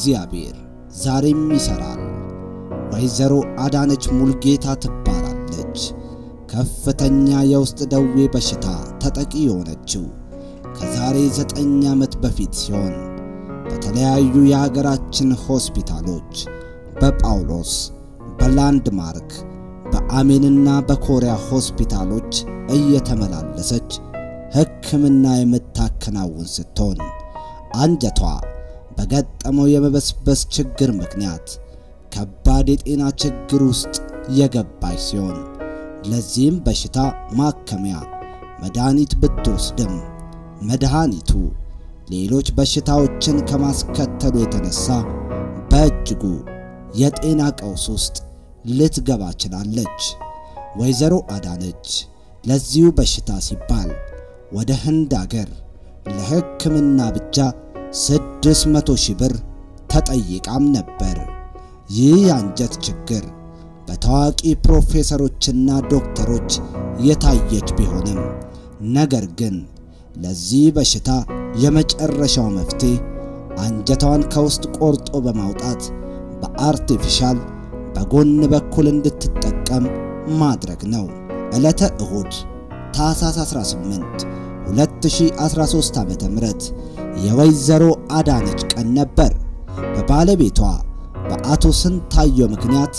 እግዚአብሔር ዛሬም ይሰራል። ወይዘሮ አዳነች ሙልጌታ ትባላለች። ከፍተኛ የውስጥ ደዌ በሽታ ተጠቂ የሆነችው ከዛሬ 9 ዓመት በፊት ሲሆን በተለያዩ የሀገራችን ሆስፒታሎች በጳውሎስ በላንድማርክ በአሜንና በኮሪያ ሆስፒታሎች እየተመላለሰች ሕክምና የምታከናውን ስትሆን አንጀቷ በገጠመው የመበስበስ ችግር ምክንያት ከባድ የጤና ችግር ውስጥ የገባች ሲሆን ለዚህም በሽታ ማከሚያ መድኃኒት ብትወስድም መድኃኒቱ ሌሎች በሽታዎችን ከማስከተሉ የተነሳ በእጅጉ የጤና ቀውስ ውስጥ ልትገባ ችላለች። ወይዘሮ አዳነች ለዚሁ በሽታ ሲባል ወደ ህንድ አገር ለሕክምና ብቻ 600,000 ብር ተጠይቃም ነበር። ይህ የአንጀት ችግር በታዋቂ ፕሮፌሰሮችና ዶክተሮች የታየች ቢሆንም ነገር ግን ለዚህ በሽታ የመጨረሻው መፍትሄ አንጀቷን ከውስጥ ቆርጦ በማውጣት በአርቲፊሻል በጎን በኩል እንድትጠቀም ማድረግ ነው። ዕለተ እሁድ ታኅሳስ 18 2013 ዓ.ም የወይዘሮ አዳነች ቀን ነበር። በባለቤቷ በአቶ ስንታየው ምክንያት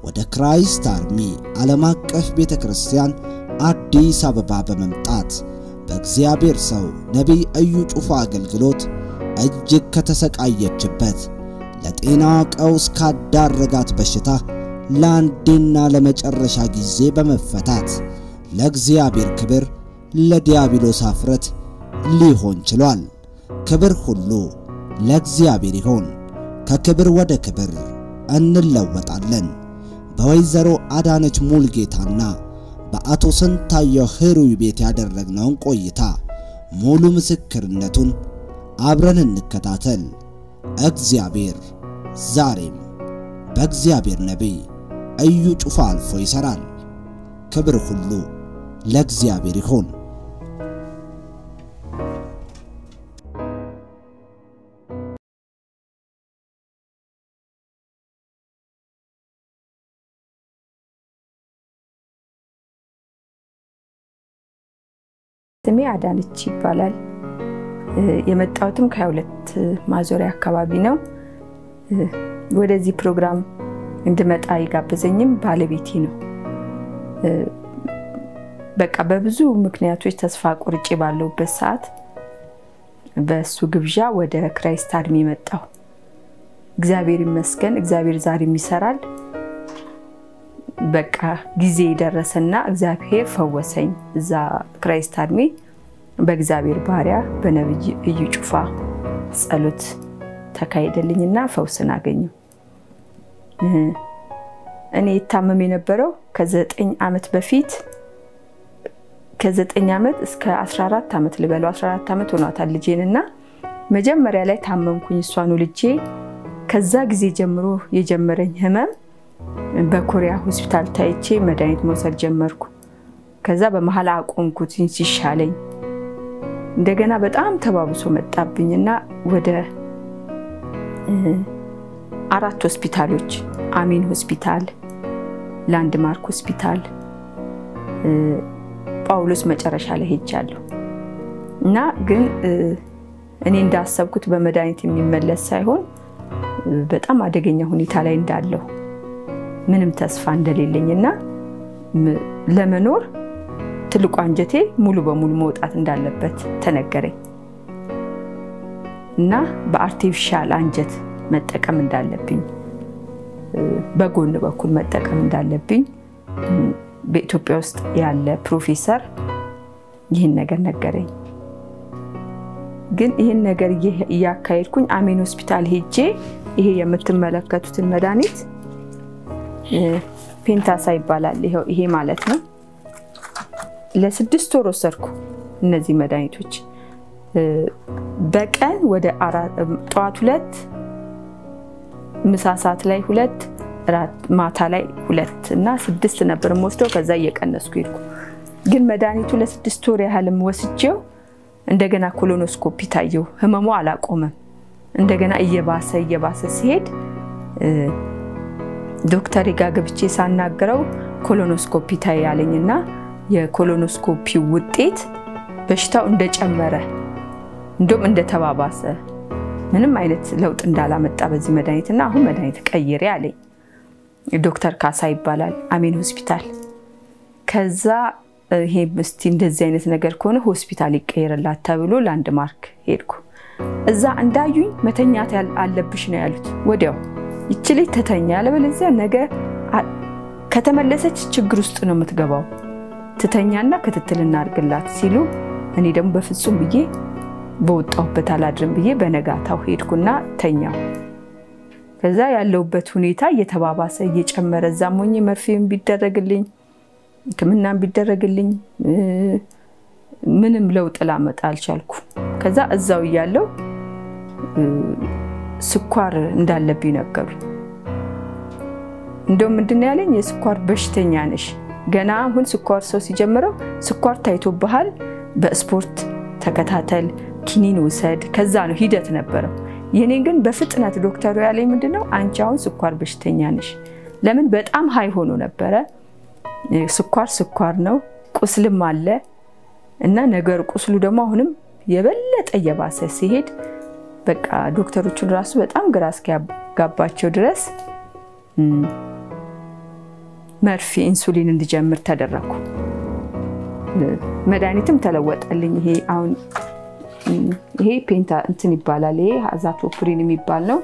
ወደ ክራይስት አርሚ ዓለም አቀፍ ቤተክርስቲያን አዲስ አበባ በመምጣት በእግዚአብሔር ሰው ነብይ እዩ ጩፋ አገልግሎት እጅግ ከተሰቃየችበት ለጤና ቀውስ ካዳረጋት በሽታ ለአንዴና ለመጨረሻ ጊዜ በመፈታት ለእግዚአብሔር ክብር ለዲያብሎስ አፍረት ሊሆን ችሏል። ክብር ሁሉ ለእግዚአብሔር ይሁን። ከክብር ወደ ክብር እንለወጣለን። በወይዘሮ አዳነች ሙልጌታና በአቶ ስንታየው ህሩይ ቤት ያደረግነውን ቆይታ ሙሉ ምስክርነቱን አብረን እንከታተል። እግዚአብሔር ዛሬም በእግዚአብሔር ነብይ እዩ ጩፋ አልፎ ይሰራል። ክብር ሁሉ ለእግዚአብሔር ይሁን። ስሜ አዳነች ይባላል። የመጣሁትም ከ22 ማዞሪያ አካባቢ ነው። ወደዚህ ፕሮግራም እንድመጣ ይጋበዘኝም ባለቤቴ ነው። በቃ በብዙ ምክንያቶች ተስፋ ቆርጬ ባለውበት ሰዓት በሱ ግብዣ ወደ ክራይስት አርሚ መጣሁ። እግዚአብሔር ይመስገን፣ እግዚአብሔር ዛሬም ይሰራል። በቃ ጊዜ ደረሰና እግዚአብሔር ፈወሰኝ። እዛ ክራይስት አርሚ በእግዚአብሔር ባሪያ በነብይ እዩ ጩፋ ጸሎት ተካሄደልኝና ፈውስን አገኘሁ። እኔ ታመም የነበረው ከ9 ዓመት በፊት ከ9 ዓመት እስከ 14 ዓመት ልበለው 14 ዓመት ሆኗታል ልጄንና መጀመሪያ ላይ ታመምኩኝ። እሷን ልጄ ከዛ ጊዜ ጀምሮ የጀመረኝ ህመም በኮሪያ ሆስፒታል ታይቼ መድኃኒት መውሰድ ጀመርኩ። ከዛ በመሐላ አቆምኩት ሲሻለኝ እንደገና በጣም ተባብሶ መጣብኝና ወደ 4 ሆስፒታሎች አሜን ሆስፒታል፣ ላንድማርክ ሆስፒታል፣ ጳውሎስ መጨረሻ ላይ ሄጃለሁ እና ግን እኔ እንዳሰብኩት በመድኃኒት የሚመለስ ሳይሆን በጣም አደገኛ ሁኔታ ላይ እንዳለው ምንም ተስፋ እንደሌለኝና ለመኖር ትልቁ አንጀቴ ሙሉ በሙሉ መውጣት እንዳለበት ተነገረኝ እና በአርቲፊሻል አንጀት መጠቀም እንዳለብኝ በጎን በኩል መጠቀም እንዳለብኝ በኢትዮጵያ ውስጥ ያለ ፕሮፌሰር ይህን ነገር ነገረኝ። ግን ይህን ነገር ያካሄድኩኝ አሜን ሆስፒታል ሄጄ ይሄ የምትመለከቱትን መድኃኒት ፔንታሳ ይባላል ይሄ ማለት ነው ለ6 ወር ወሰድኩ። እነዚህ መድኃኒቶች በቀን ወደ ጠዋት 2 ምሳ ሰዓት ላይ 2 ራት ማታ ላይ 2 እና 6 ነበር የምወስደው። ከዛ እየቀነስኩ ሄድኩ። ግን መድኃኒቱ ለ6 ወር ያህልም ወስጄው እንደገና ኮሎኖስኮፒ ታየው ህመሙ አላቆመም። እንደገና እየባሰ ሲሄድ ዶክተር ጋገብቼ ሳናገረው ኮሎኖስኮፒ ታያለኝና የኮሎኖስኮፒ ውጤት በሽታው እንደጨመረ እንደም እንደተባባሰ ምንም አይነት ለውጥ እንዳላመጣ በዚህ መድኃኒትና አሁን መድኃኒት ቀይሬ አለኝ ዶክተር ካሳ ይባላል አሜን ሆስፒታል ከዛ ይሄ ምስቲ እንደዚህ አይነት ነገር ከሆነ ሆስፒታል ይቀየርላት ተብሎ ላንድማርክ ሄድኩ እዛ እንዳዩኝ መተኛት አለብሽ ነው ያሉት ወዲያው ይችል ተተኛ ያለበለዚያ ነገ ከተመለሰች ችግር ውስጥ ነው የምትገባው ተተኛና ክትትል እናርግላት ሲሉ እኔ ደግሞ በፍጹም ብዬ በወጣሁበት አላድርም ብዬ በነጋታው ሄድኩና ተኛው ከዛ ያለውበት ሁኔታ እየተባባሰ እየጨመረ ዛሞኝ መርፌም ቢደረግልኝ ከመናም ቢደረግልኝ ምንም ለውጥ ላመጣ አልቻልኩ ከዛ እዛው ያለው ስኳር እንዳለብኝ ነገሩ እንደውም ምንድነው ያለኝ የስኳር በሽተኛ ነሽ ገና አሁን ስኳር ሰው ሲጀምረው ስኳር ታይቶብሃል በስፖርት ተከታተል ኪኒን ውሰድ ከዛ ነው ሂደት ነበረው የኔ ግን በፍጥነት ዶክተሩ ያለኝ ምንድነው አንቺ አሁን ስኳር በሽተኛ ነሽ ለምን በጣም ሃይ ሆኖ ነበር ስኳር ነው ቁስልም አለ እና ነገር ቁስሉ ደግሞ አሁንም የበለጠ የባሰ ሲሄድ በቃ ዶክተሮቹን ራሱ በጣም ግራስኪ ያጋባቸው ድረስ መርፌ ኢንሱሊን እንድጀምር ተደረኩ መድኃኒትም ተለወጠልኝ ይሄ አሁን ይሄ ፔንታ እንትን ይባላል ይሄ አዛቶፕሪን የሚባል ነው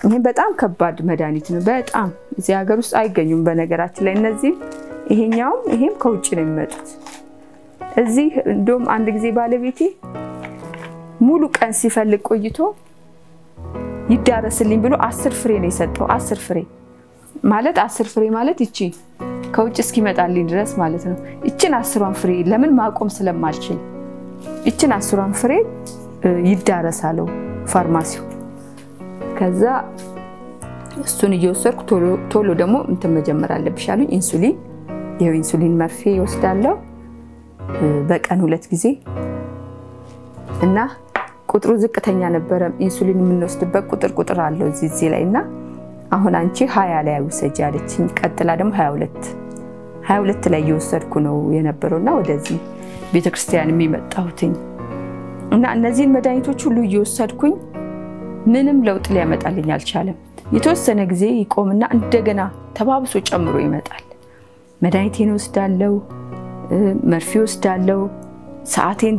ይሄ በጣም ከባድ መድኃኒት ነው በጣም እዚህ ሀገር ውስጥ አይገኙም በነገራችን ላይ እነዚህ ይሄም ከውጭ ነው የሚመጡት እዚህ እንደውም አንድ ጊዜ ባለቤቴ ሙሉ ቀን ሲፈልግ ቆይቶ ይዳረስልኝ ብሎ 10 ፍሬ ነው የሰጠው 10 ፍሬ ማለት እቺ ከውጭ እስኪመጣልኝ ድረስ ማለት ነው እቺን 10ን ፍሬ ለምን ማቆም ስለማልችል እቺን 10ን ፍሬ ይዳረሳለው ፋርማሲው ከዛ እሱን እየወሰድኩ ቶሎ ደግሞ እንትን መጀመር አለብሽ አሉኝ ኢንሱሊን የኢንሱሊን መርፌ ይወስዳለው በቀን 2 ጊዜ እና ቁጥሩ ዝቅተኛ ነበር ኢንሱሊን የምንወስድበት ቁጥር አለው እዚህ ላይና አሁን አንቺ 20 ላይ ውሰጂ አለችኝ ቀጥላ ደግሞ 22 ላይ እየወሰድኩ ነው የነበረውና ወደዚህ ቤተክርስቲያን የሚመጣሁትኝ እና እነዚህን መድኃኒቶች ሁሉ እየወሰድኩኝ ምንም ለውጥ ሊያመጣልኝ አልቻለም የተወሰነ ጊዜ ይቆምና እንደገና ተባብሶ ጨምሮ ይመጣል መድኃኒቴን ወስዳለው መርፌ ወስዳለው ሰዓቴን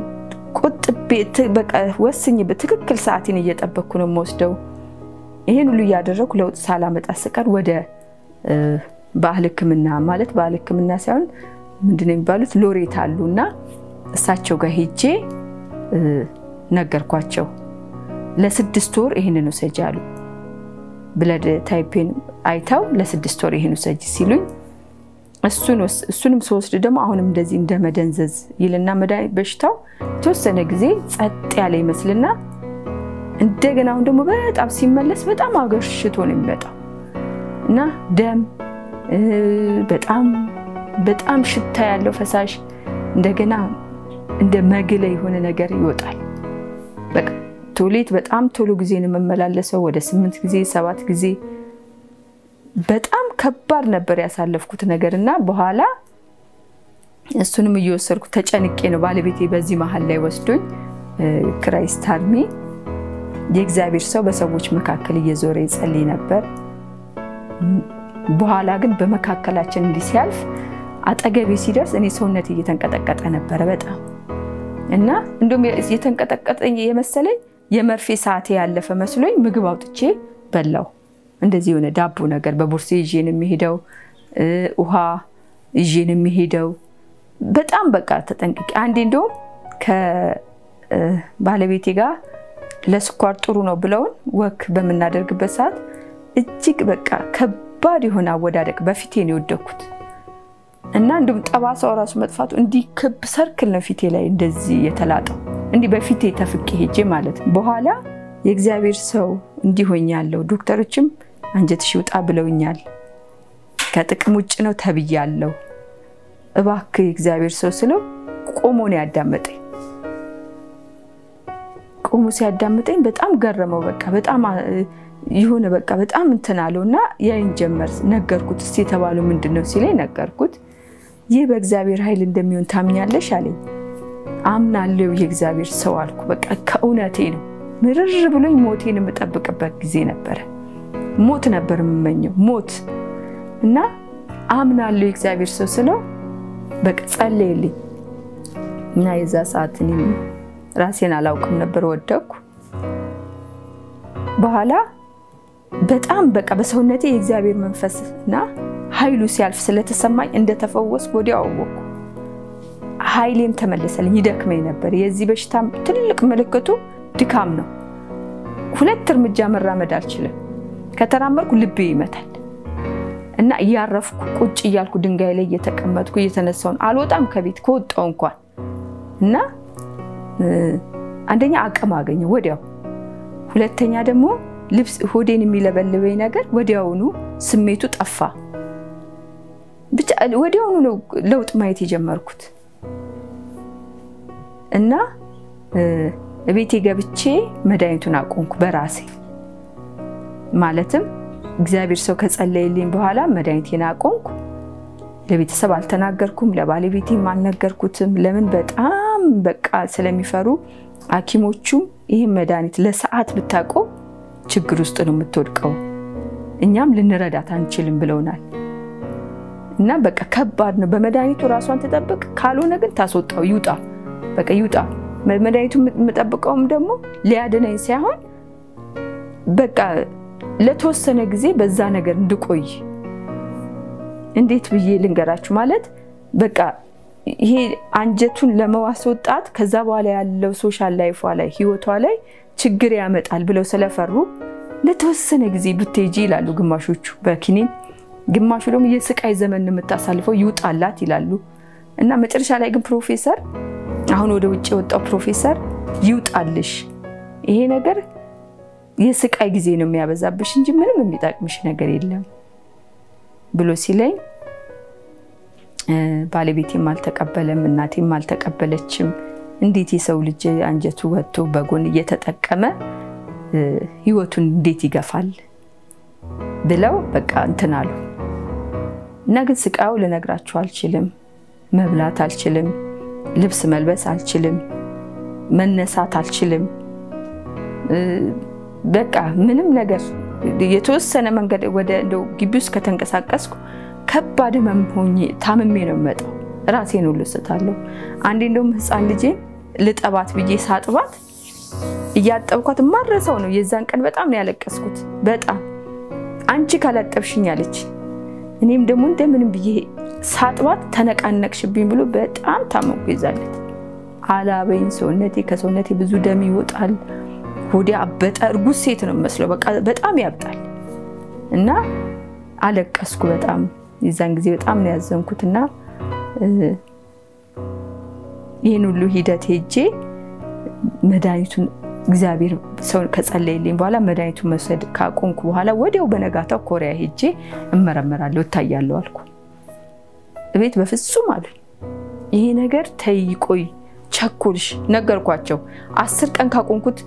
ቁጥቤ በቃ ወስኝ በትክክል ሰዓቴን እየጠበቅኩ ነው ወስደው ይሄን ሁሉ ያደረኩ ለውጥ ሳላመጣ ስቀር ወደ ባህል ህክምና ማለት ባህል ህክምና ሳይሆን ምንድነው የሚባሉት ሎሬት አሉና እሳቸው ጋር ሄጄ ነገርኳቸው ለ6 ወር ይሄንን ወሰጂ አሉ ብለድ ታይፔን አይታው ለ6 ወር ይሄን ወሰጂ ሲሉኝ እሱንም ሶስት ደግሞ አሁንም እንደዚህ እንደመደንዘዝ ይልና መዳይ በሽታው ተወሰነ ጊዜ ጸጥ ያለ ይመስልና እንደገና አሁን ደግሞ በጣም ሲመለስ በጣም አገርሽቶ ነው የሚመጣው እና ደም በጣም ሽታ ያለው ፈሳሽ እንደገና እንደ መግለ የሆነ ነገር ይወጣል በቃ ቶሌት በጣም ቶሎ ጊዜ ነው መመላለሰው ወደ 8 ጊዜ 7 ጊዜ በጣም ከባድ ነበር ያሳለፍኩት ነገርና በኋላ እሱንም እየወሰድኩ ተጨንቄ ነው ባለቤቴ በዚህ መሃል ላይ ወስዶኝ ክራይስት አርሚ የእግዚአብሔር ሰው በሰዎች መካከል እየዞረ ይጸልይ ነበር በኋላ ግን በመካከላችን እንዲሲያልፍ አጠገቤ ሲደርስ እኔ ሰውነቴ እየተንቀጠቀጠ ነበር በጣም እና እንደም እየተንቀጠቀጠኝ የመሰለኝ የመርፌ ሰዓቴ ያለፈ መስሎኝ ምግብ አውጥቼ በላው እንደዚህ ሆነ ዳቦ ነገር በቦርሴ ይዤን የሚሄደው ውሃ ይዤን የሚሄደው በጣም በቃ ተጠንቅቄ አንዴ እንደውም ከባለቤቴ ጋር ለስኳር ጥሩ ነው ብለውን ወክ በመናደርግበት ሰዓት እጅግ በቃ ከባድ የሆነ አወዳደቅ በፊቴ ነው የወደኩት እና እንደም ጠባሳው ራሱ መጥፋቱ እንዲ ክብ ሰርክል ነው ፊቴ ላይ እንደዚህ የተላጠው እንዲ በፊቴ ተፍቄ ሄጄ ማለት በኋላ የእግዚአብሔር ሰው እንዲሆኛለው ዶክተሮችም አንጀትሽ ይውጣ ብለውኛል ከጥቅም ውጭ ነው ተብያለው እባክህ እግዚአብሔር ሰው ስለው ቆሞ ነው ያዳመጠኝ ቆሞ ሲያዳምጠኝ በጣም ገረመው በቃ በጣም ይሁን በቃ በጣም እንተናለውና ያይን ጀመር ነገርኩት እስቲ ተባለው ምንድነው ሲለኝ ነገርኩት ይህ በእግዚአብሔር ኃይል እንደሚሆን ታምኛለሽ አለኝ አምናለሁ የእግዚአብሔር ሰው አልኩ በቃ ከእውነቴ ነው ምርር ብሎኝ ሞቴን የምጠብቅበት ጊዜ ነበር ሞት ነበር የምመኘው ሞት እና አምናለሁ የእግዚአብሔር ሰው ስለው በቃ ጸለየልኝ እና የዛ ሰዓት እኔ ራሴን አላውቅም ነበር ወደኩ በኋላ በጣም በቃ በሰውነቴ የእግዚአብሔር መንፈስና ኃይሉ ሲያልፍ ስለተሰማኝ እንደተፈወስኩ ወዲያው አወቅኩ ኃይሌም ተመለሰልኝ ይደክመኝ ነበር የዚህ በሽታ ትልቅ ምልክቱ ድካም ነው ሁለት እርምጃ መራመድ አልችልም ከተራመድኩ ልቤ ይመታል እና ያረፍኩ ቁጭ ይያልኩ ድንጋይ ላይ እየተቀመጥኩ እየተነሳው አልወጣም ከቤት ከወጣው እንኳን እና አንደኛ አቅም አገኘ ወዲያው ሁለተኛ ደግሞ ልብስ ሆዴን የሚለበልበኝ ነገር ወዲያውኑ ስሜቱ ጠፋ ብቻ ወዲያውኑ ነው ለውጥ ማየት የጀመርኩት እና ቤቴ ገብቼ መድኃኒቱን አቆምኩ በራሴ ማለትም እግዚአብሔር ሰው ከጸለየልኝ በኋላ መድኃኒቴን አቆምኩ ለቤተሰብ አልተናገርኩም ለባለቤቴም አልነገርኩትም ለምን በጣም በቃ ስለሚፈሩ ሐኪሞቹ ይሄ መድኃኒት ለሰዓት ብታቆም ችግር ውስጥ ነው የምትወድቀው እኛም ልንረዳት አንችልም ብለውናል እና በቃ ከባድ ነው በመድኃኒቱ ራሷን ተጠብቅ ካልሆነ ግን ታስወጣው ይውጣ በቃ ይውጣ መድኃኒቱ የምጠብቀውም ደግሞ ሊያድነኝ ሳይሆን በቃ ለተወሰነ ጊዜ በዛ ነገር እንድቆይ እንዴት ብዬ ልንገራችሁ ማለት በቃ ይሄ አንጀቱን ለማስወጣት ከዛ በኋላ ያለው ሶሻል ላይፏ ላይ ህይወቷ ላይ ችግር ያመጣል ብለው ስለፈሩ ለተወሰነ ጊዜ ብትሄጂ ይላሉ ግማሾቹ በኪኒን ግማሹ ደግሞ የስቃይ ዘመን የምታሳልፈው ይውጣላት ይላሉ እና መጨረሻ ላይ ግን ፕሮፌሰር አሁን ወደ ውጭ ወጣው ፕሮፌሰር ይውጣልሽ ይሄ ነገር የስቃይ ጊዜ ነው የሚያበዛብሽ እንጂ ምንም የሚጣቅምሽ ነገር የለም ብሎ ሲለኝ ባለቤቴም አልተቀበለም እናቴም አልተቀበለችም እንዴት የሰው ልጅ አንጀቱ ወጥቶ በጎን እየተጠቀመ ህይወቱን እንዴት ይገፋል ብለው በቃ እንተናሉ ነገር ስቃው ለነግራችሁ አልችልም መብላት አልችልም ልብስ መልበስ አልችልም መነሳት አልችልም በቃ ምንም ነገር የተወሰነ መንገድ ወደ እንደው ግቢውስ ከተንቀሳቀስኩ ከባድ መምሆኝ ታምሜ ነው መጣው ራሴን ሁሉ ስታለሁ አንዴ እንደውም ህፃን ልጄ ልጠባት ብዬ ሳጥባት እያጠብኳት ማረሰው ነው የዛን ቀን በጣም ያለቀስኩት በጣም አንቺ ካላጠብሽኝ አለች እኔም ደግሞ እንደምንም ብዬ ሳጥባት ተነቃነቅሽብኝ ብሎ በጣም ታመምኩ ይዛለት አላበኝ ሰውነቴ ከሰውነቴ ብዙ ደም ይወጣል ሆዴ አበጠ እርጉዝ ሴት ነው መስለው በቃ በጣም ያብጣል እና አለቀስኩ በጣም የዛን ጊዜ በጣም ነው ያዘንኩትና ይሄን ሁሉ ሂደት ሄጄ መድኃኒቱን እግዚአብሔር ሰው ከጸለየልኝ በኋላ መድኃኒቱን መስጠት ካቆምኩ በኋላ ወዲያው በነጋታው ኮሪያ ሄጄ እመረመራለሁ ታያለሁ አልኩ ቤት በፍጹም አሉ ይሄ ነገር ተይቆይ ቸኩልሽ ነገርኳቸው 10 ቀን ካቆምኩት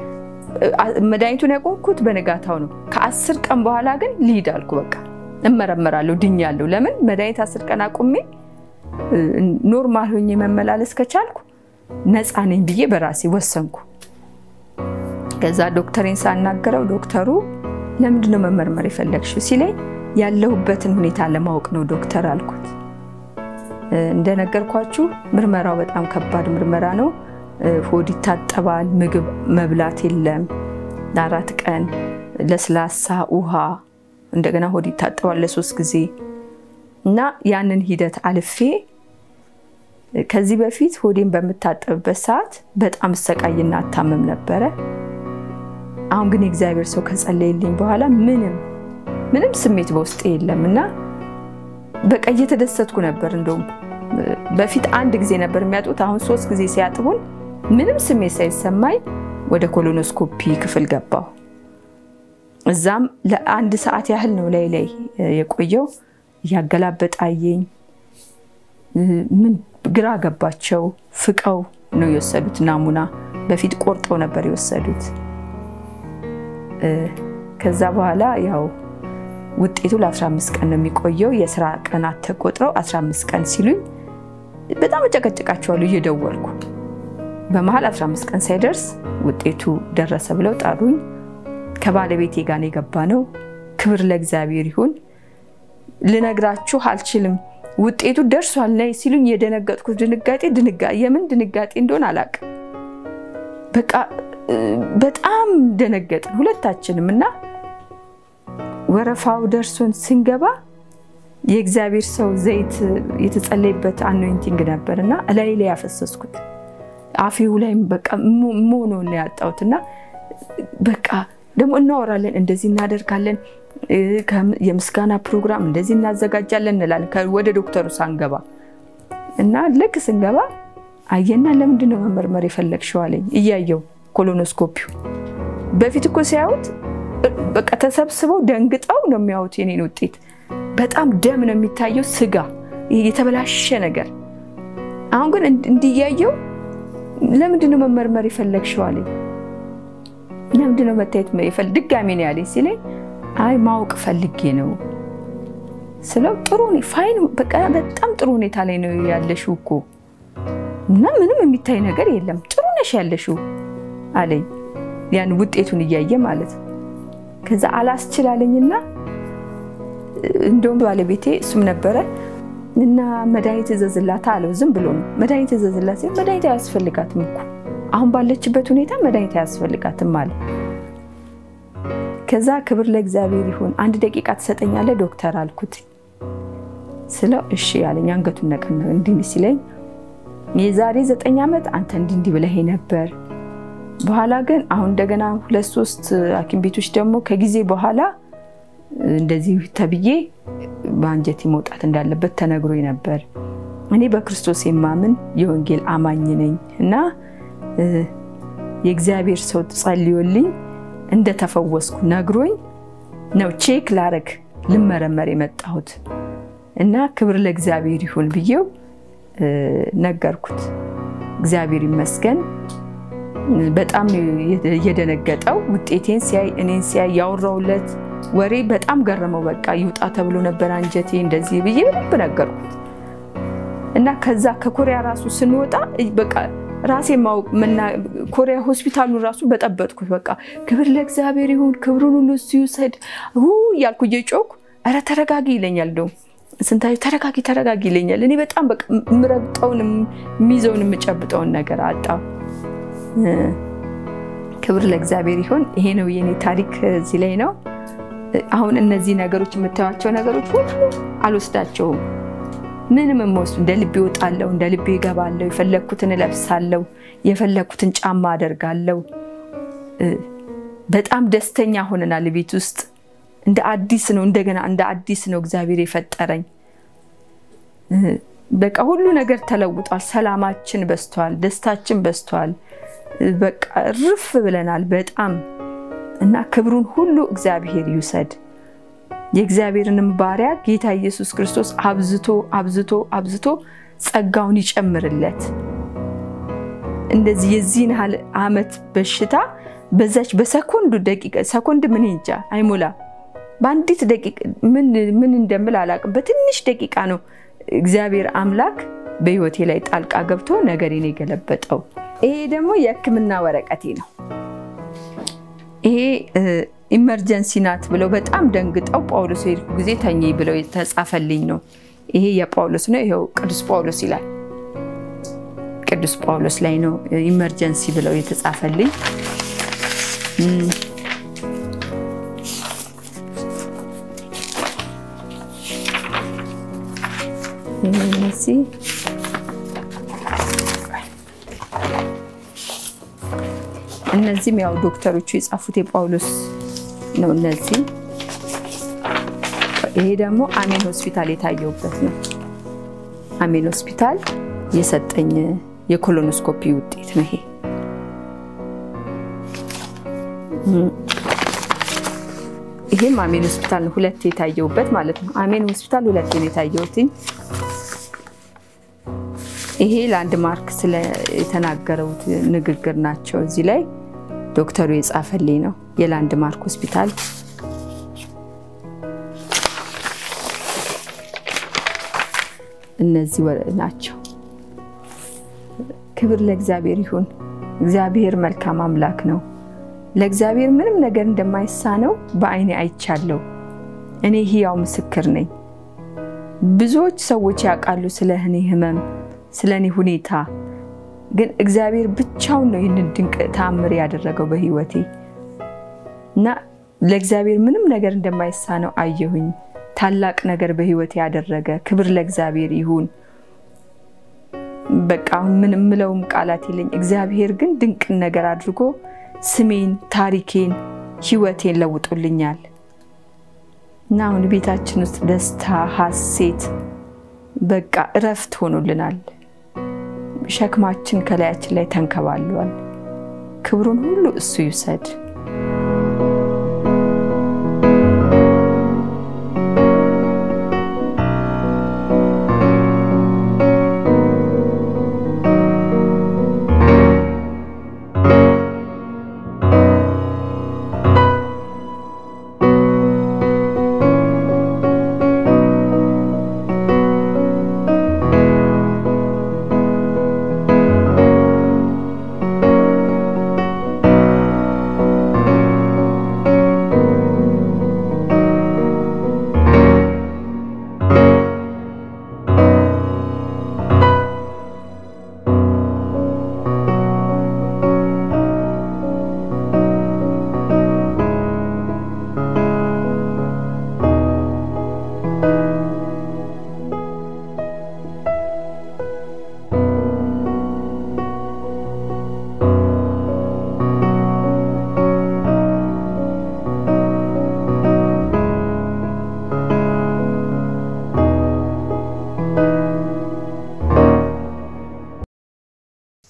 መድኃኒቱን ያቆምኩት በነጋታው ነው ከ10 ቀን በኋላ ግን ሊድ አልኩ በቃ እመረመራለሁ ድኛለሁ ለምን መድኃኒት 10 ቀን አቆሜ ኖርማል ሆኜ መመላለስ ከቻልኩ ነፃ ነኝ ብዬ በራሴ ወሰንኩ ከዛ ዶክተርን ሳናገረው ዶክተሩ ለምንድነው መመርመር ይፈልግሽው ሲለኝ ያለሁበትን ሁኔታ ለማወቅ ነው ዶክተር አልኩት እንደነገርኳችሁ ምርመራው በጣም ከባድ ምርመራ ነው ሆድ ይታጠባል ምግብ መብላት የለም ለ4 ቀን ለስላሳ ውሃ እንደገና ሆድ ይታጠባል ለ3 ጊዜ እና ያንን ሂደት አልፌ ከዚህ በፊት ሆዴን በመታጠብበት ሰዓት በጣም ሰቃይና አታመም ነበር አሁን ግን እግዚአብሔር ሰው ከጸለየልኝ በኋላ ምንም ስሜት በውስጤ የለምና በቃ እየተደሰትኩ ነበር እንደውም በፊት አንድ ጊዜ ነበር የሚያጡት አሁን 3 ጊዜ ሲያጥቡን ምንም ስሜት ሳይሰማኝ ወደ ኮሎኖስኮፒ ክፍል ገባው እዛም ለአንድ ሰዓት ያህል ነው ላይ የቆየው ያገላበጣየኝ ምን ግራ ገባቸው ፍቀው ነው የወሰዱት ናሙና በፊት ቆርጠው ነበር የወሰዱት። ከዛ በኋላ ያው ውጤቱ ለ15 ቀን ነው የሚቆየው። የሥራ ቀናት ተቆጥረው 15 ቀን ሲሉኝ በጣም ጨቀጨቃቸዋለሁ እየደወልኩ። በመሃል 15 ቀን ሳይደርስ ውጤቱ ደረሰ ብለው ጣሩኝ። ከባለቤቴ ጋር ነው የገባነው። ክብር ለእግዚአብሔር ይሁን። ልነግራችሁ አልችልም። ውጤቱ ደርሷል ነይ ሲሉኝ የደነገጥኩት ድንጋጤ የምን ድንጋጤ እንደሆነ አላውቅም። በቃ በጣም ደነገጥን ሁለታችንምና ወረፋው ደርሶን ስንገባ የእግዚአብሔር ሰው ዘይት የተጸለየበት አኖይንቲንግ ነበርና ላይ ያፈሰስኩት አፊው ላይ በቃ ሞኖ ነው ያጣውትና በቃ ደሞ እናወራለን እንደዚህ እናደርጋለን የምስጋና ፕሮግራም እንደዚህ እናዘጋጃለን እንላለን ወደ ዶክተሩ ሳንገባ እና ልክ ስንገባ አየና ለምንድነው መመርመር የፈለግሽው አለኝ እያየው ኮሎኖስኮፒው በፊት እኮ ሲያዩት በቃ ተሰብስበው ደንግጠው ነው የሚያዩት የኔን ውጤት በጣም ደም ነው የሚታየው ስጋ የተበላሸ ነገር አሁን ግን እንዲያየው ለምንድነው መመርመር የፈለግሽው አለኝ ለምንድነው መታየት ድጋሚ ነው ያለኝ ሲለኝ አይ ማወቅ ፈልጌ ነው ስለው ጥሩ ነው ፋይን በቃ በጣም ጥሩ ሁኔታ ላይ ነው ያለሽው እኮ እና ምንም የሚታይ ነገር የለም ጥሩ ነሽ ያለሽው አለኝ ያን ውጤቱን እያየ ማለት ከዛ አላስችላለኝና እንደውም ባለቤቴ እሱም ነበረ እና መድኃኒት ዘዝላታ አለው ዝም ብሎ ነው መድኃኒት ዘዝላታ ሲል መድኃኒት ያስፈልጋትም እኮ አሁን ባለችበት ሁኔታ መድኃኒት ያስፈልጋትም ማለት ከዛ ክብር ለእግዚአብሔር ይሁን 1 ደቂቃ ተሰጠኛለህ ዶክተር አልኩት ስለው እሺ ያለኝ አንገቱን ነቀነ እንዲህ ሲለኝ የዛሬ 9 ዓመት አንተ እንዲህ ብለህ ነበር በኋላ ግን አሁን እንደገና 2-3 ሐኪም ቤቶች ደግሞ ከጊዜ በኋላ እንደዚህ ተብዬ ባንጀቲ መውጣት እንዳለበት ተነግሮኝ ነበር እኔ በክርስቶስ የማምን የወንጌል አማኝ ነኝ እና የእግዚአብሔር ሰው ጸልዮልኝ እንደተፈወስኩ ነግሮኝ ነው ቼክ ላረክ ልመረመር የመጣሁት እና ክብር ለእግዚአብሔር ይሁን ብዬው ነገርኩት እግዚአብሔር ይመስገን በጣም የደነገጠው ውጤቴን ሲያይ እኔን ሲያይ ያወራውለት ወሬ በጣም ገረመው በቃ ይውጣ ተብሎ ነበር አንጀቴ እንደዚህ ብዬ ነገርኩት እና ከዛ ከኮሪያ ራሱ ስንወጣ በቃ ራሴ ማውቅ ኮሪያ ሆስፒታሉ ራሱ በጠበጥኩት በቃ ክብር ለእግዚአብሔር ይሁን ክብሩን ሁሉ ሲውሰድ ያልኩ እየጮኩ አረ ተረጋጊ ይለኛል ደው ስንታዩ ተረጋጊ ይለኛል እኔ በጣም በቃ ምረግጠውን ሚዘውን ምጨብጠውን ነገር አጣው ክብር ለእግዚአብሔር ይሁን ይሄ ነው የኔ ታሪክ እዚህ ላይ ነው አሁን እነዚህ ነገሮች የምታዩቸው ነገሮች ሁሉ አልወስዳቸውም ምንም መስሉ እንደ ልብ ይወጣለው እንደ ልብ ይገባለው የፈለኩትን ለብሳለው የፈለኩትን ጫማ አደርጋለው በጣም ደስተኛ ሆነናል ቤት ውስጥ እንደ አዲስ ነው እንደገና እንደ አዲስ ነው እግዚአብሔር የፈጠረኝ በቃ ሁሉ ነገር ተለውጧል ሰላማችን በስቷል ደስታችን በስቷል በቃ ርፍ ብለናል በጣም እና ክብሩን ሁሉ እግዚአብሔር ይውሰድ የእግዚአብሔርንም ባሪያ ጌታ ኢየሱስ ክርስቶስ አብዝቶ ጸጋውን ይጨምርለት እንደዚህ የዚህን ዓመት በሽታ በዛች በሰኮንድ ደቂቃ ሰኮንድ ምን እንጃ አይሞላ በአንዲት ደቂቃ ምን እንደምል አላቅም በትንሽ ደቂቃ ነው እግዚአብሔር አምላክ በህይወቴ ላይ ጣልቃ ገብቶ ነገሬን የገለበጠው ይሄ ደግሞ የሕክምና ወረቀቴ ነው ይሄ ኢመርጀንሲ ናት ብለው በጣም ደንግጠው ጳውሎስ የሄድኩ ጊዜ ተኚ ብለው የተጻፈልኝ ነው ይሄ የጳውሎስ ነው ይሄው ቅዱስ ጳውሎስ ይላል ቅዱስ ጳውሎስ ላይ ነው ኢመርጀንሲ ብለው የተጻፈልኝ እነዚህ እነዚህም ያው ዶክተሮቹ የጻፉት የጳውሎስ ነው እነዚህ ይሄ ደግሞ አሜን ሆስፒታል የታየውበት ነው አሜን ሆስፒታል የሰጠኝ የኮሎኖስኮፒ ውጤት ነው ይሄ ይሄም አሜን ሆስፒታል ነው ሁለት የታየውበት ማለት ነው አሜን ሆስፒታል ሁለት ነው የታየውት ይሄ ላንድማርክ ስለ የተናገረው ንግግር ናቸው እዚህ ላይ ዶክተሩ የጻፈልኝ ነው የላንድማርክ ሆስፒታል እነዚህ ናቸው ክብር ለእግዚአብሔር ይሁን እግዚአብሔር መልካም አምላክ ነው ለእግዚአብሔር ምንም ነገር እንደማይሳነው በአይኔ አይቻለሁ እኔ ሕያው ምስክር ነኝ ብዙዎች ሰዎች ያቃሉ ስለኔ ህመም ስለኔ ሁኔታ ግን እግዚአብሔር ብቻውን ነው ይህንን ድንቅ ተአምር ያደረገው በህይወቴ እና ለእግዚአብሔር ምንም ነገር እንደማይሳነው አየሁኝ ታላቅ ነገር በህይወቴ ያደረገ ክብር ለእግዚአብሔር ይሁን በቃ ምንም ምለውም ቃላት የለኝ እግዚአብሔር ግን ድንቅ ነገር አድርጎ ስሜን ታሪኬን ህይወቴን ለውጦልኛል እና አሁን ቤታችን ውስጥ ደስታ ሐሴት በቃ እረፍት ሆኖልናል ሸክማችን ከላያችን ላይ ተንከባሏል ክብሩን ሁሉ እሱ ይውሰድ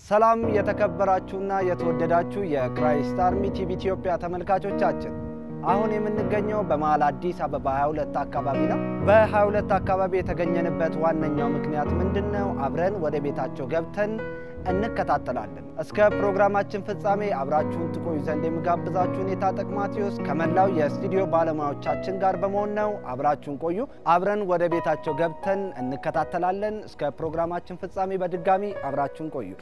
ሰላም የተከበራችሁና የተወደዳችሁ የክራይስት አርሚ ቲቪ ኢትዮጵያ ተመልካቾቻችን አሁን የምንገኘው በመሃል አዲስ አበባ 22 አካባቢ ነው በ22 አካባቢ የተገኘንበት ዋነኛው ምክንያት ምንድነው አብረን ወደ ቤታቸው ገብተን እንከታተላለን እስከ ፕሮግራማችን ፍጻሜ አብራችሁን ትቆዩ ዘንድ የምጋብዛችሁ የታጠቅ ማቴዎስ ከመላው የስቱዲዮ ባለሙያዎቻችን ጋር በመሆን ነው አብራችሁን ቆዩ አብረን ወደ ቤታቸው ገብተን እንከታተላለን እስከ ፕሮግራማችን ፍጻሜ በድጋሚ አብራችሁን ቆዩ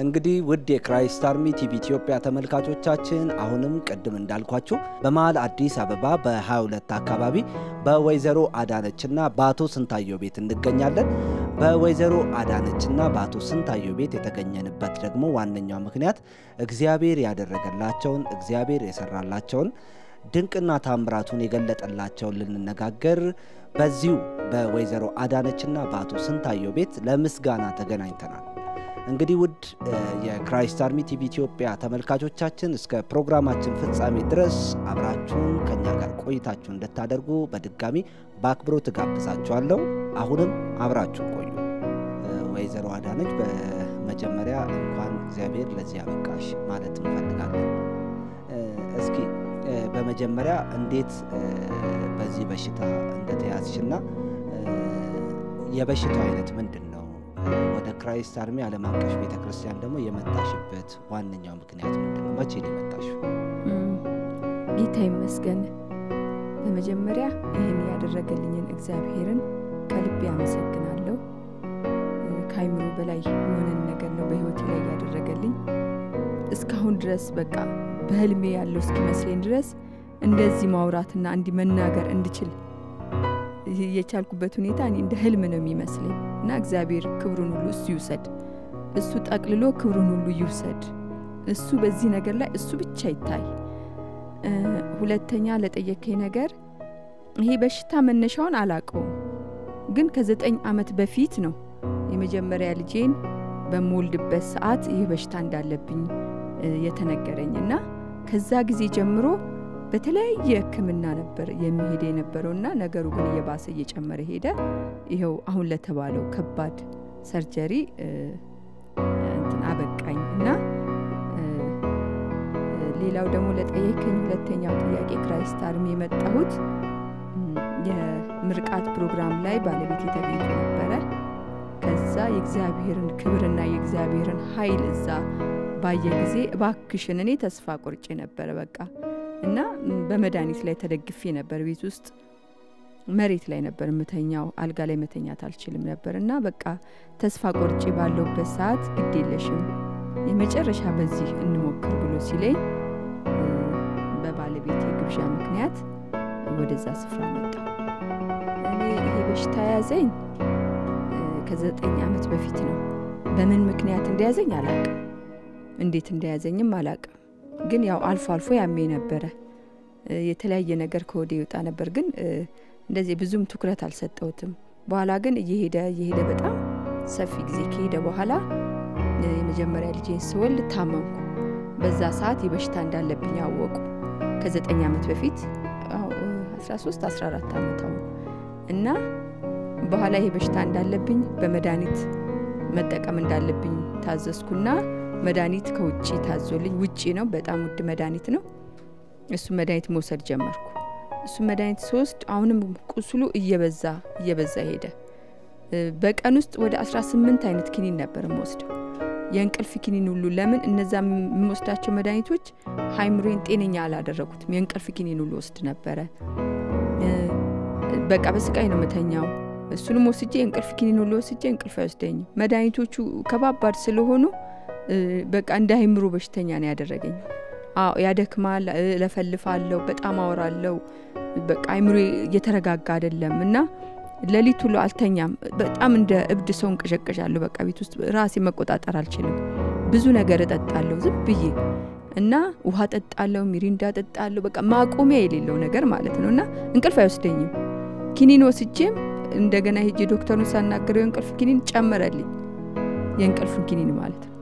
እንግዲህ ውድ የክራይስት አርሚ ቲቪ ኢትዮጵያ ተመልካቾቻችን አሁንም ቀደም እንዳልኳችሁ በመሃል አዲስ አበባ በ22 አካባቢ በወይዘሮ አዳነችና ባቶ ስንታየው ቤት እንገኛለን በወይዘሮ አዳነችና ባቶ ስንታየው ቤት የተገኘንበት ደግሞ ዋነኛው ምክንያት እግዚአብሔር ያደረገላቸውን እግዚአብሔር የሰራላቸውን ድንቅና ታምራቱን የገለጠላቸው ልንነጋገር በዚሁ በወይዘሮ አዳነችና ባቶ ስንታየው ቤት ለምስጋና ተገናኝተናል እንግዲህ ውድ የክራይስት አርሚ ቲቪ ኢትዮጵያ ተመልካቾቻችን እስከ ፕሮግራማችን ፍጻሜ ድረስ አብራችሁን ከኛ ጋር ቆይታችሁ እንድታደርጉ በድጋሚ በአክብሮት ጋብዛችኋለሁ አሁንም አብራችሁ ቆዩ ወይዘሮ አዳነች በመጀመሪያ እንኳን እግዚአብሔር ለዚህ ያበቃሽ ማለት እንፈልጋለን እስኪ በመጀመሪያ እንዴት በዚህ በሽታ እንደተያዝሽና የበሽታው አይነት ምንድነው ወደ ክራይስት አርሚ ዓለም አቀፍ ቤተክርስቲያን ደግሞ የመጣሽበት ዋነኛው ምክንያት ምንድነው መቼ ነው የመጣሽው ጌታ ይመስገን በመጀመሪያ ይሄን ያደረገልኝን እግዚአብሔርን ከልብ ያመሰግናለሁ ካይምሮ በላይ የሆነ ነገር ነው በህይወቴ ላይ ያደረገልኝ እስካሁን ድረስ በቃ በህልሜ ያለው እስኪመስለኝ ድረስ እንደዚህ ማውራትና እንዲ መናገር እንድችል የቻልኩበት ሁኔታ እኔ እንደ ህልም ነው የሚመስለኝ እና እግዚአብሔር ክብሩን ሁሉ እሱ ይውሰድ እሱ ጠቅልሎ ክብሩን ሁሉ ይውሰድ እሱ በዚህ ነገር ላይ እሱ ብቻ ይታይ ሁለተኛ ለጠየቀኝ ነገር ይሄ በሽታ መነሻውን አላቀው ግን ከ9 አመት በፊት ነው የመጀመሪያ ልጄን በመወልድበት ሰዓት ይሄ በሽታ እንዳለብኝ የተነገረኝና ከዛ ጊዜ ጀምሮ በተለያየ ህክምና ነበር የሚሄድ የነበረውና ነገሩ ግን እየባሰ እየጨመረ ሄደ ይሄው አሁን ለተባለው ከባድ ሰርጀሪ እንትን አበቃኝና ሌላው ደግሞ ለጠየቀኝ ሁለተኛው ጥያቄ ክራይስት አርሚ የመጣሁት የምርቃት ፕሮግራም ላይ ባለቤቴ ተገኝቶ ነበር ከዛ የእግዚአብሔርን ክብርና የእግዚአብሔርን ኃይል እዛ ባየ ጊዜ እባክሽን እኔ ተስፋ ቆርጬ ነበር በቃ እና በመድኃኒት ላይ ተደግፌ ነበር ቤት ውስጥ መሬት ላይ ነበር መተኛው አልጋ ላይ መተኛት አልችልም ነበርና በቃ ተስፋ ቆርጬ ባለውበት ሰዓት ግዴለሽም የመጨረሻ በዚህ እንሞክር ብሎ ሲለኝ በባለቤቴ ግብዣ ምክንያት ወደዛ ስፍራ መጣሁ እኔ ይሄ በሽታ ያዘኝ ከ9 ዓመት በፊት ነው በምን ምክንያት እንደያዘኝ አላውቅም እንዴት እንደያዘኝም አላውቅም ግን ያው አልፎ አልፎ ያመኝ ነበር የተለያየ ነገር ከወዴ ይወጣ ነበር ግን እንደዚህ ብዙም ትኩረት አልሰጠውትም በኋላ ግን እየሄደ በጣም ሰፊ ጊዜ ከሄደ በኋላ የመጀመሪያ ልጄን ስወልድ ታመምኩ በዛ ሰዓት የበሽታ እንዳለብኝ አወቁ ከ9 ዓመት በፊት 13 14 ዓመት እና በኋላ የበሽታ እንዳለብኝ በመድኃኒት መጠቀም እንዳለብኝ ታዘዝኩና መድኃኒት ከውጪ ታዞልኝ ውጪ ነው በጣም ውድ መድኃኒት ነው እሱ መድኃኒት መውሰድ ጀመርኩ እሱ መድኃኒት ሶስት አሁንም ቁስሉ እየበዛ ሄደ በቀን ውስጥ ወደ 18 አይነት ኪኒን ነበር የምወስደው የእንቅልፍ ኪኒን ሁሉ ለምን እነዛ የምወስዳቸው መድኃኒቶች ሃይምሮን ጤነኛ አላደረጉትም የእንቅልፍ ኪኒን ሁሉ ወስድ ነበር በቃ በስቃይ ነው መተኛው እሱንም ወስጄ እንቅልፍ ኪኒን ሁሉ ወስጄ እንቅልፍ አይወስደኝ መድኃኒቶቹ ከባባድ ስለሆኑ በቃ እንደ ሃይምሮ በሽተኛ ነው ያደረገኝ ያደክማል ለፈልፋለሁ በጣም አወራለሁ በቃ ሃይምሮ እየተረጋጋ አይደለምና ለሊቱ ሁሉ አልተኛም በጣም እንደ እብድ ሰው እንቀሸቀሻለሁ በቃ ቤት ውስጥ ራሴ መቆጣጠር አልችልም ብዙ ነገር እጠጣለሁ ዝም ብዬ እና ውሃ እጠጣለሁ ሚሪንዳ እጠጣለሁ በቃ ማቆሚያ የሌለው ነገር ማለት ነውና እንቅልፍ አይወስደኝም ኪኒን ወስጄም እንደገና ሄጄ ዶክተሩን ሳናገረው እንቅልፍ ኪኒን ጨመረልኝ የእንቅልፍ ኪኒን ማለት ነው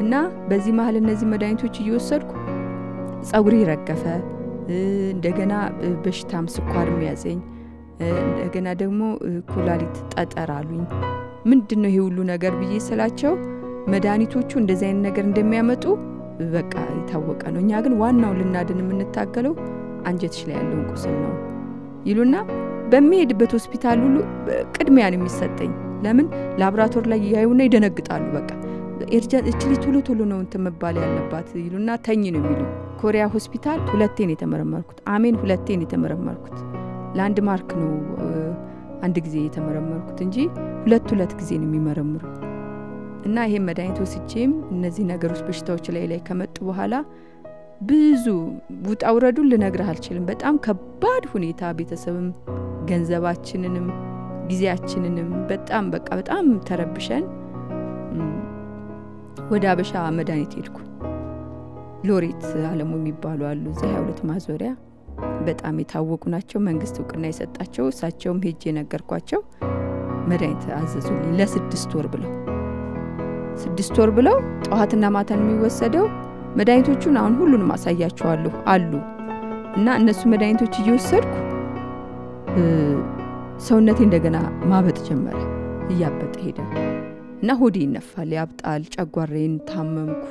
እና በዚህ መሃል እነዚህ መድኃኒቶች እየወሰድኩ ጸጉሬ ረገፈ እንደገና በሽታም ስኳርም ያዘኝ እንደገና ደግሞ ኩላሊት ጠጠር አሉኝ ምንድነው ይሄ ሁሉ ነገር ብዬ ስላቸው መድኃኒቶቹ እንደዚህ አይነት ነገር እንደሚያመጡ በቃ የታወቀ ነው እኛ ግን ዋናው ልናድን የምንታገለው አንጀትሽ ላይ ያለው ቁስል ነው ይሉና በሚሄድበት ሆስፒታል ሁሉ ቅድሚያ ነው የሚሰጠኝ ለምን ላብራቶሪ ላይ ያዩና ይደነግጣሉ በቃ እርጃ ቶሎ ነው እንተመባል ያለባት ይሉና ተኝ ነው የሚሉ ኮሪያ ሆስፒታል 2 ነው የተመረመርኩት አሜን 2 ነው የተመረመርኩት ላንድ ማርክ ነው አንድ ጊዜ የተመረመርኩት እንጂ ሁለት ጊዜ ነው የሚመረምሩ እና ይሄ መድኃኒት ወስጄም እነዚህ ነገሮች በሽታዎች ላይ ከመጡ በኋላ ብዙ ውጣውረዱን ልነግርህ አልችልም በጣም ከባድ ሁኔታ ቤተሰብም ገንዘባችንንም ጊዜያችንንም በጣም ተረብሸን ወደ አበሻ መድኃኒት ሄድኩ ሎሬት አለሙ የሚባሉ አሉ እዛ 22 ማዞሪያ በጣም የታወቁ ናቸው መንግስት እውቅና የሰጣቸው እሳቸውም ሄጄ ነገርኳቸው መድኃኒት አዘዙልኝ ለ6 ወር ብለው 6 ወር ብለው ጠዋትና ማታን የሚወሰደው መድኃኒቶቹን አሁን ሁሉንም አሳያቸዋለሁ አሉ እና እነሱ መድኃኒቶች እየወሰድኩ ሰውነቴ እንደገና ማበጥ ጀመረ እያበጠ ሄደ እና ሆዴ ይነፋል ያብጣል ጨጓራዬን ታመምኩ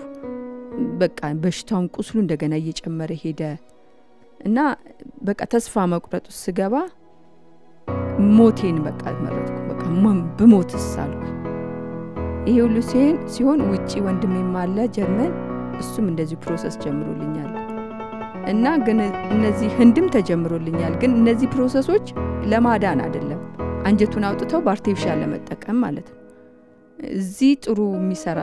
በቃ በሽታውን ቁስሉ እንደገና እየጨመረ ሄደ እና በቃ ተስፋ መቁረጥ ስገባ ሞቴን በቃ መረጥኩ በቃ በሞትስ አልኩ ይሄ ሁሉ ሲሆን ውጪ ወንድሜም አለ ጀርመን እሱም እንደዚህ ፕሮሰስ ጀምሮልኛል እና ግን እነዚህ ህንድም ተጀምሮልኛል ግን እነዚህ ፕሮሰሶች ለማዳን አይደለም አንጀቱን አውጥተው በአርቲፊሻል ለመጠቀም ማለት ነው እዚህ ጥሩ የሚሰራ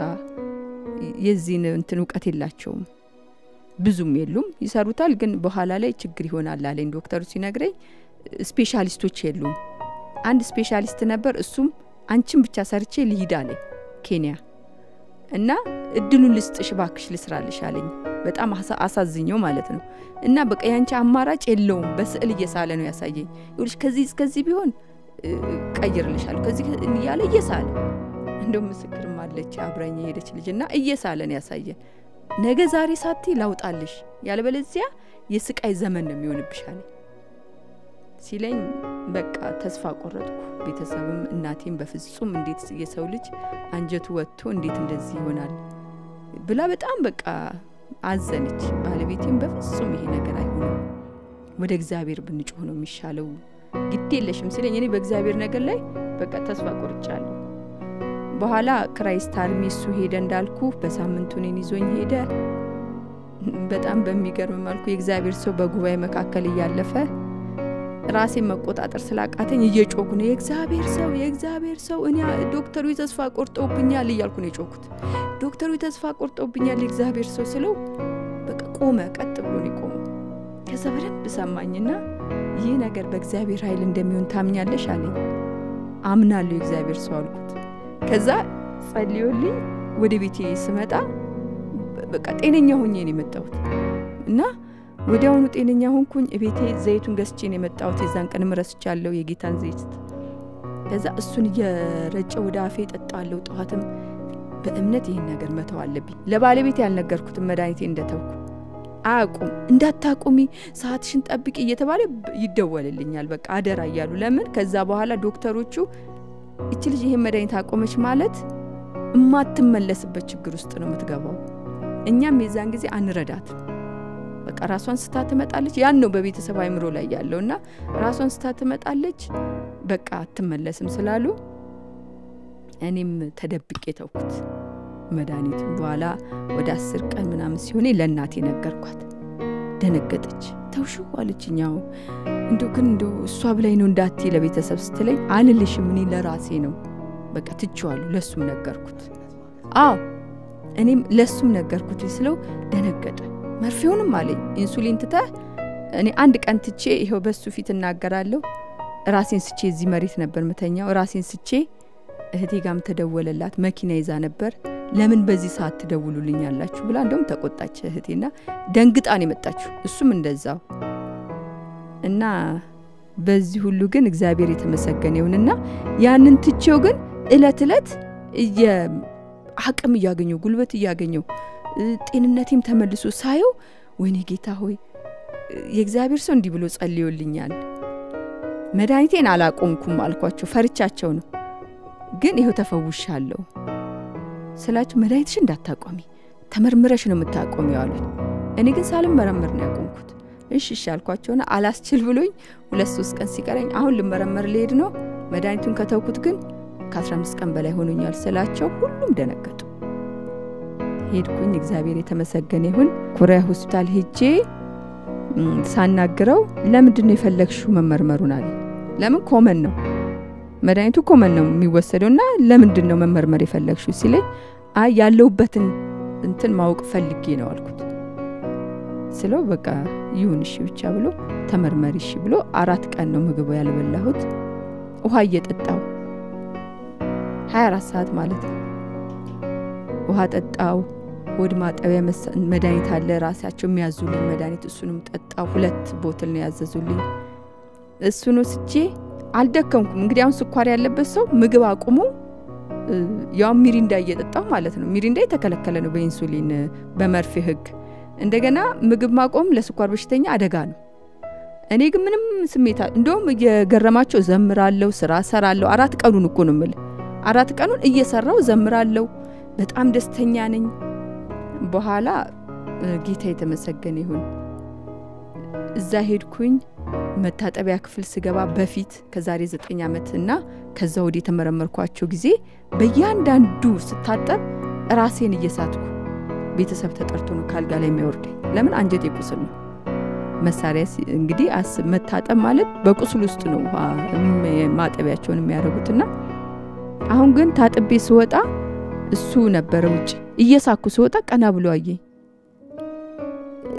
የዚህን እንትን ዕውቀት የላቸውም ብዙም የሉም ይሰሩታል ግን በኋላ ላይ ችግር ይሆናል አለኝ ዶክተሩ ሲነግረኝ ስፔሻሊስቶች የሉም አንድ ስፔሻሊስት ነበር እሱም አንቺን ብቻ ሰርቼ ልሂድ አለኝ ኬንያ እና እድሉን ልስጥሽ ባክሽ ልስራልሽ አለኝ በጣም አሳዝኘው ማለት ነው እና በቃ ያንቺ አማራጭ የለውም በስዕል እየሳለ ነው ያሳየኝ ይልሽ ከዚህ እስከዚህ ቢሆን ቀይርልሻል ከዚህ ያለ እየሳለ እንደው ምስክርም አለች አብራኝ ሄደች ልጅና እየሳለን ያሳየን ነገ ዛሬ ሳቲ ላውጣልሽ ያለበለዚያ የስቃይ ዘመን ነው የሚሆንብሽ አለኝ ሲለኝ በቃ ተስፋ ቆረጥኩ ቤተሰብም እናቴም በፍጹም እንዴት የሰው ልጅ አንጀቱ ወጥቶ እንዴት እንደዚህ ይሆናል ብላ በጣም በቃ አዘነች ባለቤቴም በፍጹም ይሄ ነገር አይሆንም ወደ እግዚአብሔር ብንጮህ ነው የሚሻለው ግዴለሽም ሲለኝ እኔ በእግዚአብሔር ነገር ላይ በቃ ተስፋ ቆርጫለሁ በኋላ ክራይስት አርሚ እሱ ሄደ እንዳልኩ በሳምንቱ እኔን ይዞኝ ሄደ። በጣም በሚገርም መልኩ የእግዚአብሔር ሰው በጉባኤ መካከል እያለፈ ራሴን መቆጣጠር ስላቃተኝ እየጮኩ ነው የእግዚአብሔር ሰው እኔ ዶክተሩ ተስፋ ቆርጦብኛል እያልኩ ነው የጮኩት። ዶክተሩ ተስፋ ቆርጦብኛል የእግዚአብሔር ሰው ስለው በቃ ቆመ፣ ቀጥ ብሎ ነው ቆመው። ከዛ በደንብ ሰማኝና ይህ ነገር በእግዚአብሔር ኃይል እንደሚሆን ታምኛለሽ አለኝ። አምናለሁ የእግዚአብሔር ሰው አልኩት። ከዛ ጸልዮልኝ ወደ ቤቴ ስመጣ በቃ ጤነኛ ሆኜ ነው የመጣሁት እና ወዲያውኑ ጤነኛ ሆንኩኝ። ቤቴ ዘይቱን ገዝቼ ነው የመጣሁት። የዛን ቀን ምረስቻለሁ የጌታን ዘይት። ከዛ እሱን እየረጨ ወደ አፌ ጠጣለሁ። ጧትም በእምነት ይሄን ነገር መተው አለብኝ። ለባለቤቴ ያልነገርኩት መድኃኒቴ እንደተውኩ አቁም እንዳታቁሚ ሰዓትሽን ጠብቂ እየተባለ ይደወልልኛል። በቃ አደራ እያሉ ለምን ከዛ በኋላ ዶክተሮቹ እቺ ልጅ ይሄን መድኃኒት አቆመች ማለት እማትመለስበት ችግር ውስጥ ነው የምትገባው። እኛም የዛን ጊዜ አንረዳት በቃ ራሷን ስታ ትመጣለች። ያን ነው በቤተሰብ አይምሮ ላይ ያለውና ራሷን ስታ ትመጣለች በቃ አትመለስም ስላሉ እኔም ተደብቄ ተውኩት መድኃኒቱ። በኋላ ወደ 10 ቀን ምናምን ሲሆን ለእናቴ ነገርኳት። ደነገጠች። ተውሽው አለችኛው። እንደው እሷ ብላይ ነው እንዳትዪ ለቤተሰብ ስትለኝ አልልሽም እኔ ለራሴ ነው በቃ ትቼዋለሁ። ለሱም ነገርኩት። አዎ እኔም ለሱም ነገርኩት ስለው ደነገጠ። መርፌውንም አለኝ ኢንሱሊን ትተህ እኔ አንድ ቀን ትቼ ይሄው በሱ ፊት እናገራለሁ። ራሴን ስቼ እዚህ መሬት ነበር መተኛው። ራሴን ስቼ እህቴ ጋም ተደወለላት። መኪና ይዛ ነበር። ለምን በዚህ ሰዓት ትደውሉልኛላችሁ ብላ እንደውም ተቆጣች እህቴና ደንግጣን የመጣችው። እሱም እንደዛው እና በዚህ ሁሉ ግን እግዚአብሔር የተመሰገነ ይሁንና ያንን ትቼው ግን እለት አቅም ያገኘው ጉልበት ያገኘው ጤንነቴም ተመልሶ ሳየው ወይኔ ጌታ ሆይ የእግዚአብሔር ሰው እንዲህ ብሎ ጸልዮልኛል። መድኃኒቴን አላቆምኩም አልኳቸው። ፈርቻቸው ነው ግን ይሄው ተፈውሻለሁ ስላችሁ መድኃኒትሽ እንዳታቆሚ ተመርምረሽ ነው የምታቆሚው አሉኝ። እኔ ግን ሳልመረመር ነው ያቆምኩት። እሺ አልኳቸውና አላስችል ብሎኝ 2-3 ቀን ሲቀረኝ አሁን ልመረመር ልሄድ ነው መድኃኒቱን ከተውኩት ግን ከ15 ቀን በላይ ሆኖኛል ስላቸው ሁሉም ደነገጡ። ሄድኩኝ። እግዚአብሔር የተመሰገነ ይሁን። ኮሪያ ሆስፒታል ሄጄ ሳናግረው ለምንድነው የፈለግሽው መመርመሩን አለ። ለምን ኮመን ነው መድኃኒቱ ኮመን ነው የሚወሰደውና ለምንድነው መመርመር የፈለግሽው ሲለኝ አይ ያለውበትን እንትን ማወቅ ፈልጌ ነው አልኩት። ስለው በቃ ይሁንሽ ብቻ ብሎ ተመርመሪሽ ብሎ 4 ቀን ነው ምግብ ያልበላሁት። ውሃ እየጠጣው 24 ሰዓት ማለት ነው ውሃ ጠጣው። ወድ ማጠቢያ መድኃኒት አለ ራሳቸው የሚያዙልኝ መድኃኒት እሱንም ጠጣው። 2 ቦትል ነው ያዘዙልኝ። እሱን ወስጄ አልደከምኩም። እንግዲህ አሁን ስኳር ያለበት ሰው ምግብ አቁሞ ያው ሚሪንዳ እየጠጣው ማለት ነው። ሚሪንዳ የተከለከለ ነው በኢንሱሊን በመርፌ ህግ። እንደገና ምግብ ማቆም ለስኳር በሽተኛ አደጋ ነው። እኔ ግን ምንም ስሜት እንደውም እየገረማቸው ዘምራለሁ፣ ስራ ሰራለሁ። 4 ቀኑን እኮ ነው ማለት 4 ቀኑን እየሰራው ዘምራለሁ። በጣም ደስተኛ ነኝ። በኋላ ጌታ የተመሰገነ ይሁን እዛ ሄድኩኝ። መታጠቢያ ክፍል ስገባ በፊት ከዛሬ 9 ዓመትና ከዛ ወዲህ ተመረመርኳቸው ጊዜ በእያንዳንዱ ስታጠብ ራሴን እየሳትኩ ቤተሰብ ተጠርቶ ነው ካልጋ ላይ የሚወርደኝ። ለምን አንጀቴ ቁስል ነው። መሳሪያ እንግዲህ መታጠብ ማለት በቁስል ውስጥ ነው ማጠቢያቸውን የሚያደርጉትና አሁን ግን ታጥቤ ስወጣ እሱ ነበር ውጭ እየሳኩ ስወጣ ቀና ብሎ አየኝ።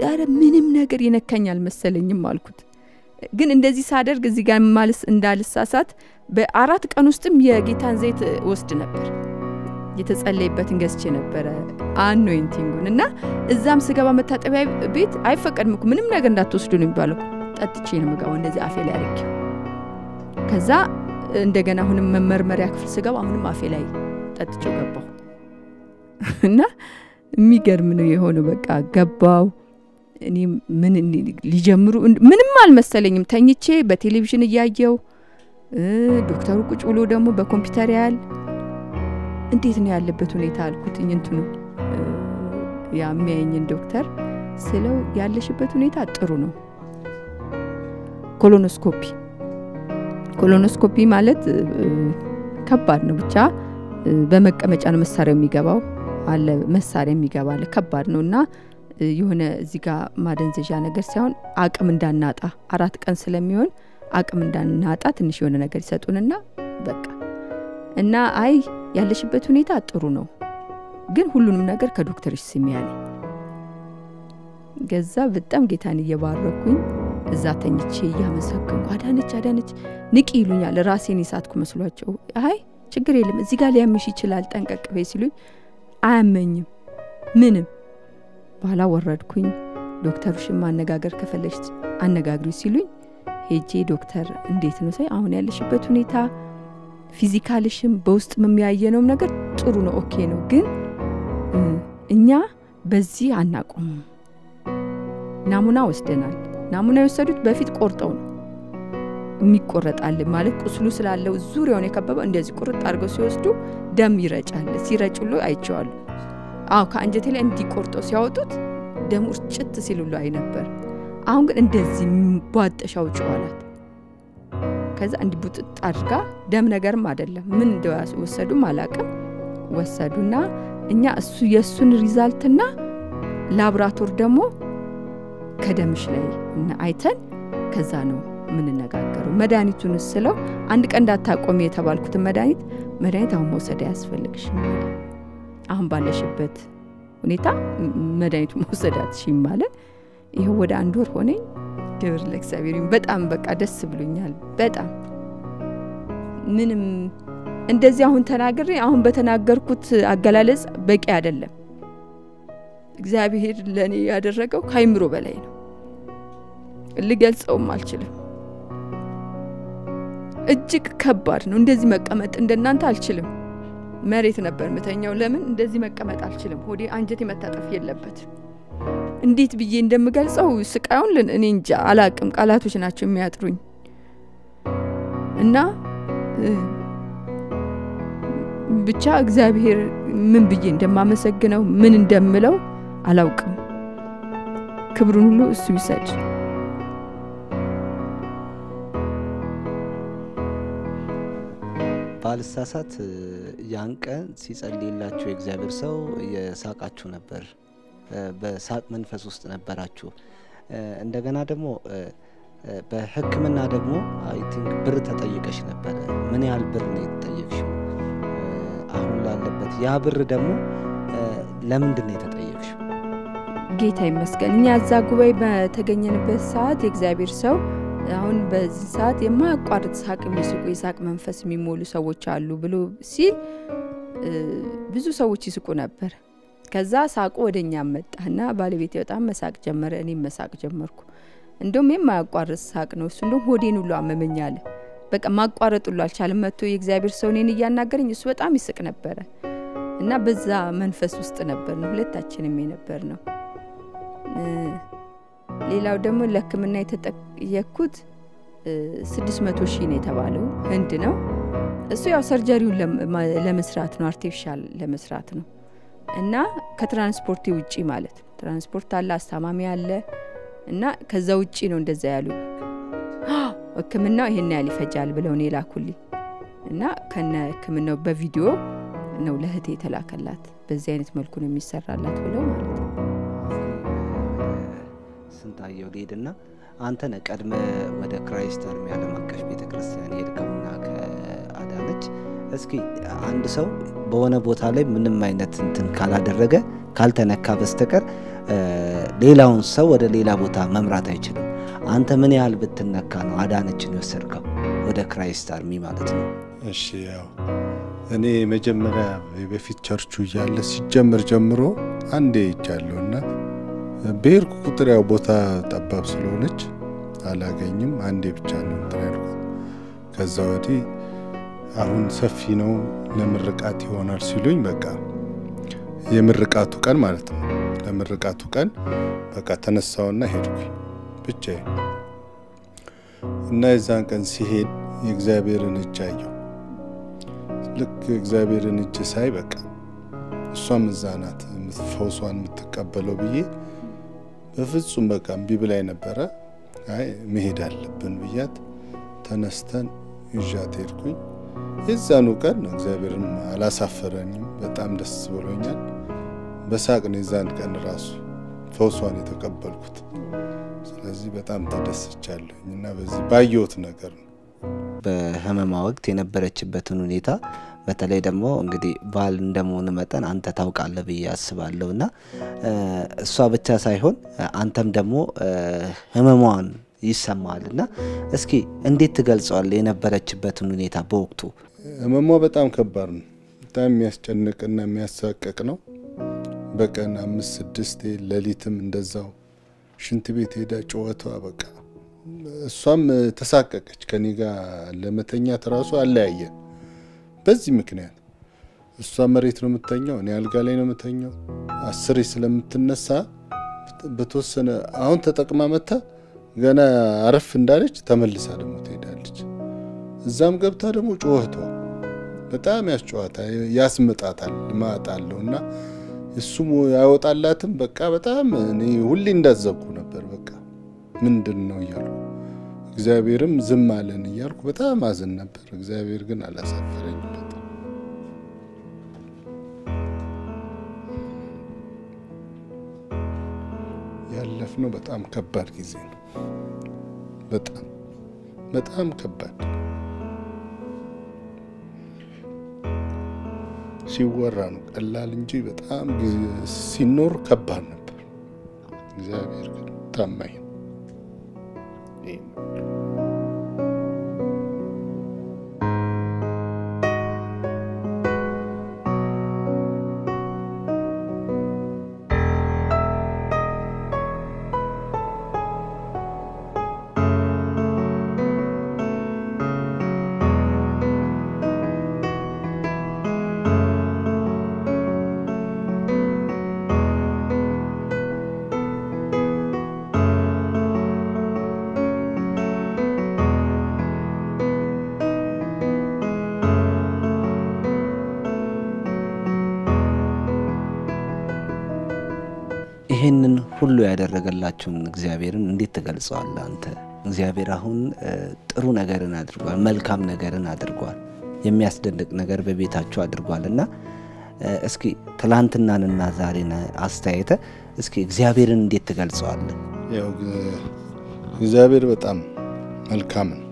አረ ምንም ነገር ይነካኛል መሰለኝም አልኩት። ግን እንደዚህ ሳደርግ እዚህ ጋር ማልስ እንዳልሳሳት በ4 ቀን ውስጥም የጌታን ዘይት ወስድ ነበር። የተጸለይበትን ገዝቼ ነበር አኖይንቲንጉን እና እዛም ስገባ መታጠቢያ ቤት አይፈቀድም እኮ ምንም ነገር እንዳትወስዱ ነው የሚባለው። ጠጥቼ ነው የምገባው እንደዚህ አፌ ላይ አርቄ። ከዛ እንደገና አሁንም መመርመሪያ ክፍል ስገባ አሁንም አፌ ላይ ጠጥቼው ገባሁ እና የሚገርም ነው የሆነው። በቃ ገባው። እኔ ምን ሊጀምሩ ምንም አልመሰለኝም። ተኝቼ በቴሌቪዥን እያየው ዶክተሩ ቁጭ ብሎ ደግሞ በኮምፒውተር ያል እንዴት ነው ያለበት ሁኔታ አልኩትኝ። እንትኑ ያሚያየኝ ዶክተር ስለው ያለሽበት ሁኔታ ጥሩ ነው። ኮሎኖስኮፒ ማለት ከባድ ነው ብቻ በመቀመጫ ነው መሳሪያው የሚገባው አለ መሳሪያ የሚገባል ከባድ ነውና የሆነ እዚህ ጋር ማደንዘዣ ነገር ሳይሆን አቅም እንዳናጣ 4 ቀን ስለሚሆን አቅም እንዳናጣ ትንሽ የሆነ ነገር ይሰጡንና በቃ እና አይ ያለሽበት ሁኔታ ጥሩ ነው ግን ሁሉንም ነገር ከዶክተርሽ ስሚ ያለኝ ገዛ በጣም ጌታን እየባረኩኝ እዛ ተኝቼ ያመሰከንኩ አዳነች ንቂ ይሉኛል ራሴን ይሳትኩ መስሏቸው አይ ችግር የለም እዚህ ጋር ሊያምሽ ይችላል ጠንቀቅ በይ ሲሉኝ አያመኝም ምንም ባላ ወረድኩኝ ዶክተሩሽን ማነጋገር ከፈለሽ አነጋግሪ ሲሉኝ ሄጄ ዶክተር እንዴት ነው ሳይ አሁን ያለሽበት ሁኔታ ፊዚካልሽም በውስጥ የሚያየነው ነገር ጥሩ ነው ኦኬ ነው ግን እኛ በዚህ አናቆም ናሙና ወስደናል ናሙና የወሰዱት በፊት ቆርጠው ነው የሚቆረጣል ማለት ቁስሉ ስላለው ዙሪያውን የከበበው እንደዚህ ቁርጥ አድርገው ሲወስዱ ደም ይረጫል ሲረጭሉ አይቻሉ አው ከአንጀቴ ላይ እንዲቆርጠው ሲያወጡት ደም ውርጭት ሲሉሉ አይ ነበር አሁን ግን እንደዚህ ቧጠሻው ጫዋላት ከዛ እንዲቡጥጥ አድርጋ ደም ነገርም አይደለም ምን እንደወሰዱ ማላቀም ወሰዱና እኛ እሱ የሱን ሪዛልትና ላብራቶሪ ደግሞ ከደምሽ ላይ እና አይተን ከዛ ነው ምን እናጋገረው መድኃኒቱን ስለው አንድ ቀን እንዳታቆም የተባልኩት መድኃኒት አሁን መውሰድ ያስፈልግሽ አሁን ባለሽበት ሁኔታ መድኃኒቱ መውሰዳትሽ ማለት ይሄው ወደ 1 ወር ሆነኝ ክብር ለእግዚአብሔር በጣም በቃ ደስ ብሎኛል በጣም ምንም እንደዚህ አሁን ተናግሬ አሁን በተናገርኩት አገላለጽ በቂ አይደለም እግዚአብሔር ለኔ ያደረገው ካይምሮ በላይ ነው ልገልጸውም አልችልም እጅግ ከባድ ነው እንደዚህ መቀመጥ እንደናንተ አልችልም መሬት ነበር መተኛው ለምን እንደዚህ መቀመጥ አልችልም ሆዴ አንጀቴ መታጠፍ የለበት እንዴት ብዬ እንደምገልጸው ስቃዩን እኔ እንጃ አላቅም ቃላቶች ናቸው የሚያጥሩኝ እና ብቻ እግዚአብሔር ምን ብዬ እንደማመሰግነው ምን እንደምለው አላውቅም ክብሩን ሁሉ እሱ ይሰጥ ባልሳሳት ያን ቀን ሲጸልይላችሁ የእግዚአብሔር ሰው የሳቃችሁ ነበር በሳቅ መንፈስ ውስጥ ነበራችሁ እንደገና ደግሞ በህክምና ደግሞ አይ ቲንክ ብር ተጠይቀሽ ነበር ምን ያህል ብር ነው የተጠየቅሽው አሁን ላለበት ያ ብር ደግሞ ለምንድን ነው የተጠየቅሽው ጌታ ይመስገን እኛ እዛ ጉባኤ በተገኘንበት ሰዓት የእግዚአብሔር ሰው አሁን በዚህ ሰዓት የማያቋርጥ ሳቅ የሚስቁ የሳቅ መንፈስ የሚሞሉ ሰዎች አሉ ብሎ ሲል ብዙ ሰዎች ይስቁ ነበር ከዛ ሳቁ ወደኛ መጣና ባለቤቴ በጣም መሳቅ ጀመረ እኔም መሳቅ ጀመርኩ እንደውም የማያቋርጥ ሳቅ ነው እሱ እንደውም ሆዴን ሁሉ አመመኛል በቃ ማቋረጥ ሁሉ አልቻለም መጥቶ የእግዚአብሔር ሰው እኔን እያናገረኝ እሱ በጣም ይስቅ ነበር እና በዛ መንፈስ ውስጥ ነበር ሁለታችንም የነበር ነው ሌላው ደግሞ ለህክምና የተጠየቅኩት 600,000 ነው የተባለው ህንድ ነው እሱ ያው ሰርጀሪውን ለመስራት ነው አርቲፊሻል ለመስራት ነው እና ከትራንስፖርት ውጪ ማለት ትራንስፖርት አለ አስተማሚ አለ እና ከዛ ውጪ ነው እንደዛ ያሉ ህክምናው ይሄን ያህል ይፈጃል ብለው ነው የላኩልኝ እና ከነ ህክምናው በቪዲዮ ነው ለህቴ ተላከላት በዚህ አይነት መልኩ ነው የሚሰራላት ብለው ማለት ነው ስንታየው ሊድና አንተ ነቀድመ ወደ ክራይስት አርሚ ዓለም አቀፍ ቤተክርስቲያን ሄድከውና ከአዳነች እስኪ አንድ ሰው በሆነ ቦታ ላይ ምንም አይነት እንትን ካላደረገ ካልተነካ በስተቀር ሌላውን ሰው ወደ ሌላ ቦታ መምራት አይችልም አንተ ምን ያህል ብትነካ ነው አዳነችን ወሰድከው ወደ ክራይስት አርሚ ማለት ነው እሺ ያው እኔ መጀመሪያ በፊት ቸርቹ ያለ ሲጀምር ጀምሮ አንዴ ይቻለውና በርኩ ቁጥር ያው ቦታ ጠባብ ስለሆነች አላገኝም አንዴ ብቻ ነው ተራርኩ ከዛ ወዲህ አሁን ሰፊ ነው ለምርቃት ይሆናል ሲሉኝ በቃ የምርቃቱ ቀን ማለት ነው ለምርቃቱ ቀን በቃ ተነሳውና ሄድኩኝ ብቻዬን እና የዛን ቀን ሲሄድ የእግዚአብሔርን እጅ አየሁ ልክ እግዚአብሔርን እጅ ሳይ በቃ እሷም እዛናት ፈውሷን የምትቀበለው ብዬ በፍጹም በቃ ቢብላይ ነበር አይ መሄድ አለብን ብያት ተነስተን ይዣት ሄድኩኝ የዛኑ ቀን እግዚአብሔርም አላሳፈረኝም በጣም ደስ ብሎኛል በሳቅ ነው የዛን ቀን ራሱ ፈውሷን የተቀበልኩት ስለዚህ በጣም ተደስቻለሁና በዚህ ባየሁት ነገር ነው በህመማ ወቅት የነበረችበትን ሁኔታ በተለይ ደግሞ እንግዲህ ባል እንደመሆኑ መጠን አንተ ታውቃለህ ብዬ አስባለሁና እሷ ብቻ ሳይሆን አንተም ደግሞ ህመሟን ይሰማልና እስኪ እንዴት ትገልጸዋለህ የነበረችበትን ሁኔታ በወቅቱ ህመሟ በጣም ከባድ ነው በጣም የሚያስጨንቅና የሚያሳቅቅ ነው በቀን 5-6 ሌሊትም እንደዛው ሽንት ቤት ሄዳ ጮኸቷ በቃ እሷም ተሳቀቀች ከኔ ጋር ለመተኛት ራሱ አለያየ በዚህ ምክንያት እሷ መሬት ነው የምትተኛው እኔ አልጋ ላይ ነው የምተኛው 10 ስለምትነሳ በተወሰነ አሁን ተጠቅማ መታ ገና አረፍ እንዳለች ተመልሳ ደግሞ ትሄዳለች እዛም ገብታ ደግሞ ጮኸቷ በጣም ያስጨዋታል ያስመጣታል ማጣለውና እሱም ያወጣላትም በቃ በጣም እኔ ሁሌ እንዳዘብኩ ነበር በቃ ምንድነው ይያሉ እግዚአብሔርም ዝም አለን ይያልኩ በጣም አዘን ነበር እግዚአብሔር ግን አላሳፈረኝም ያለፍነው በጣም ከባድ ጊዜ ነው በጣም ከባድ ሲወራ ነው ቀላል እንጂ በጣም ሲኖር ከባድ ነበር እግዚአብሔር ግን ታማኝ ይሄንን ሁሉ ያደረገላችሁን እግዚአብሔርን እንዴት ተገልጸዋለህ አንተ እግዚአብሔር አሁን ጥሩ ነገርን አድርጓል መልካም ነገርን አድርጓል የሚያስደንቅ ነገር በቤታችሁ አድርጓልና እስኪ ትላንትናንና ዛሬን አስተያየተ እስኪ እግዚአብሔርን እንዴት ተገልጸዋለህ ያው እግዚአብሔር በጣም መልካም ነው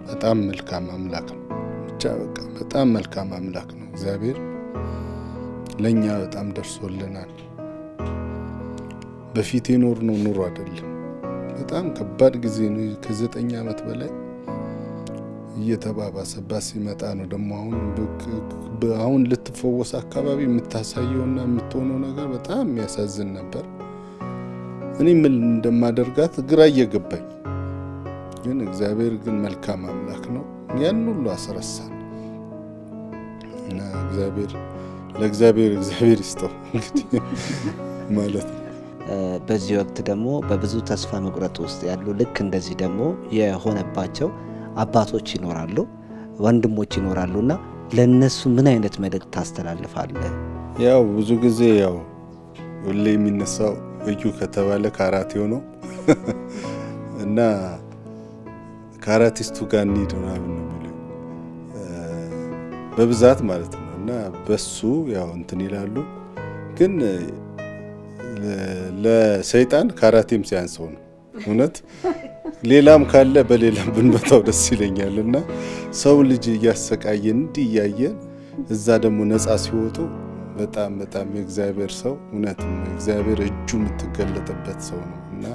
በጣም መልካም አምላክ ነው ብቻ በቃ በጣም መልካም አምላክ ነው እግዚአብሔር ለኛ በጣም ደርሶልናል በፊት የኖርነው ኑሮ አይደለም በጣም ከባድ ጊዜ ነው ከ9 አመት በላይ እየተባባሰባት ሲመጣ ነው ደሞ አሁን ልትፈወስ አካባቢ የምታሳየውና የምትሆነው ነገር በጣም የሚያሳዝን ነበር እኔ ምን እንደማደርጋት ግራ እየገባኝ ግን እግዚአብሔር ግን መልካም አምላክ ነው ያን ሁሉ አስረሳን እና ለእግዚአብሔር ይስጠው እንግዲህ ማለት በዚህ ወቅት ደግሞ በብዙ ተስፋ መቁረጥ ውስጥ ያሉ ልክ እንደዚህ ደግሞ የሆነባቸው አባቶች ይኖራሉ ወንድሞች ይኖራሉና ለነሱ ምን አይነት መልእክት ታስተላልፋለህ ያው ብዙ ጊዜ ያው ሁሌ የሚነሳው እዩ ከተባለ ካራቴው ነው እና ካራቲስቱ ጋር እንሂድና ምን ነው በብዛት ማለት ነው እና በሱ ያው እንትን ይላሉ ግን ለሰይጣን ካራቴም ሲያንሰው ነው እውነት ሌላም ካለ በሌላም ብንመታው ደስ ይለኛልና ሰው ልጅ ያሰቃየ እንዲያየ እዛ ደግሞ ነፃ ሲወጡ በጣም የእግዚአብሔር ሰው እውነት እግዚአብሔር እጁ የምትገለጥበት ሰው ነውና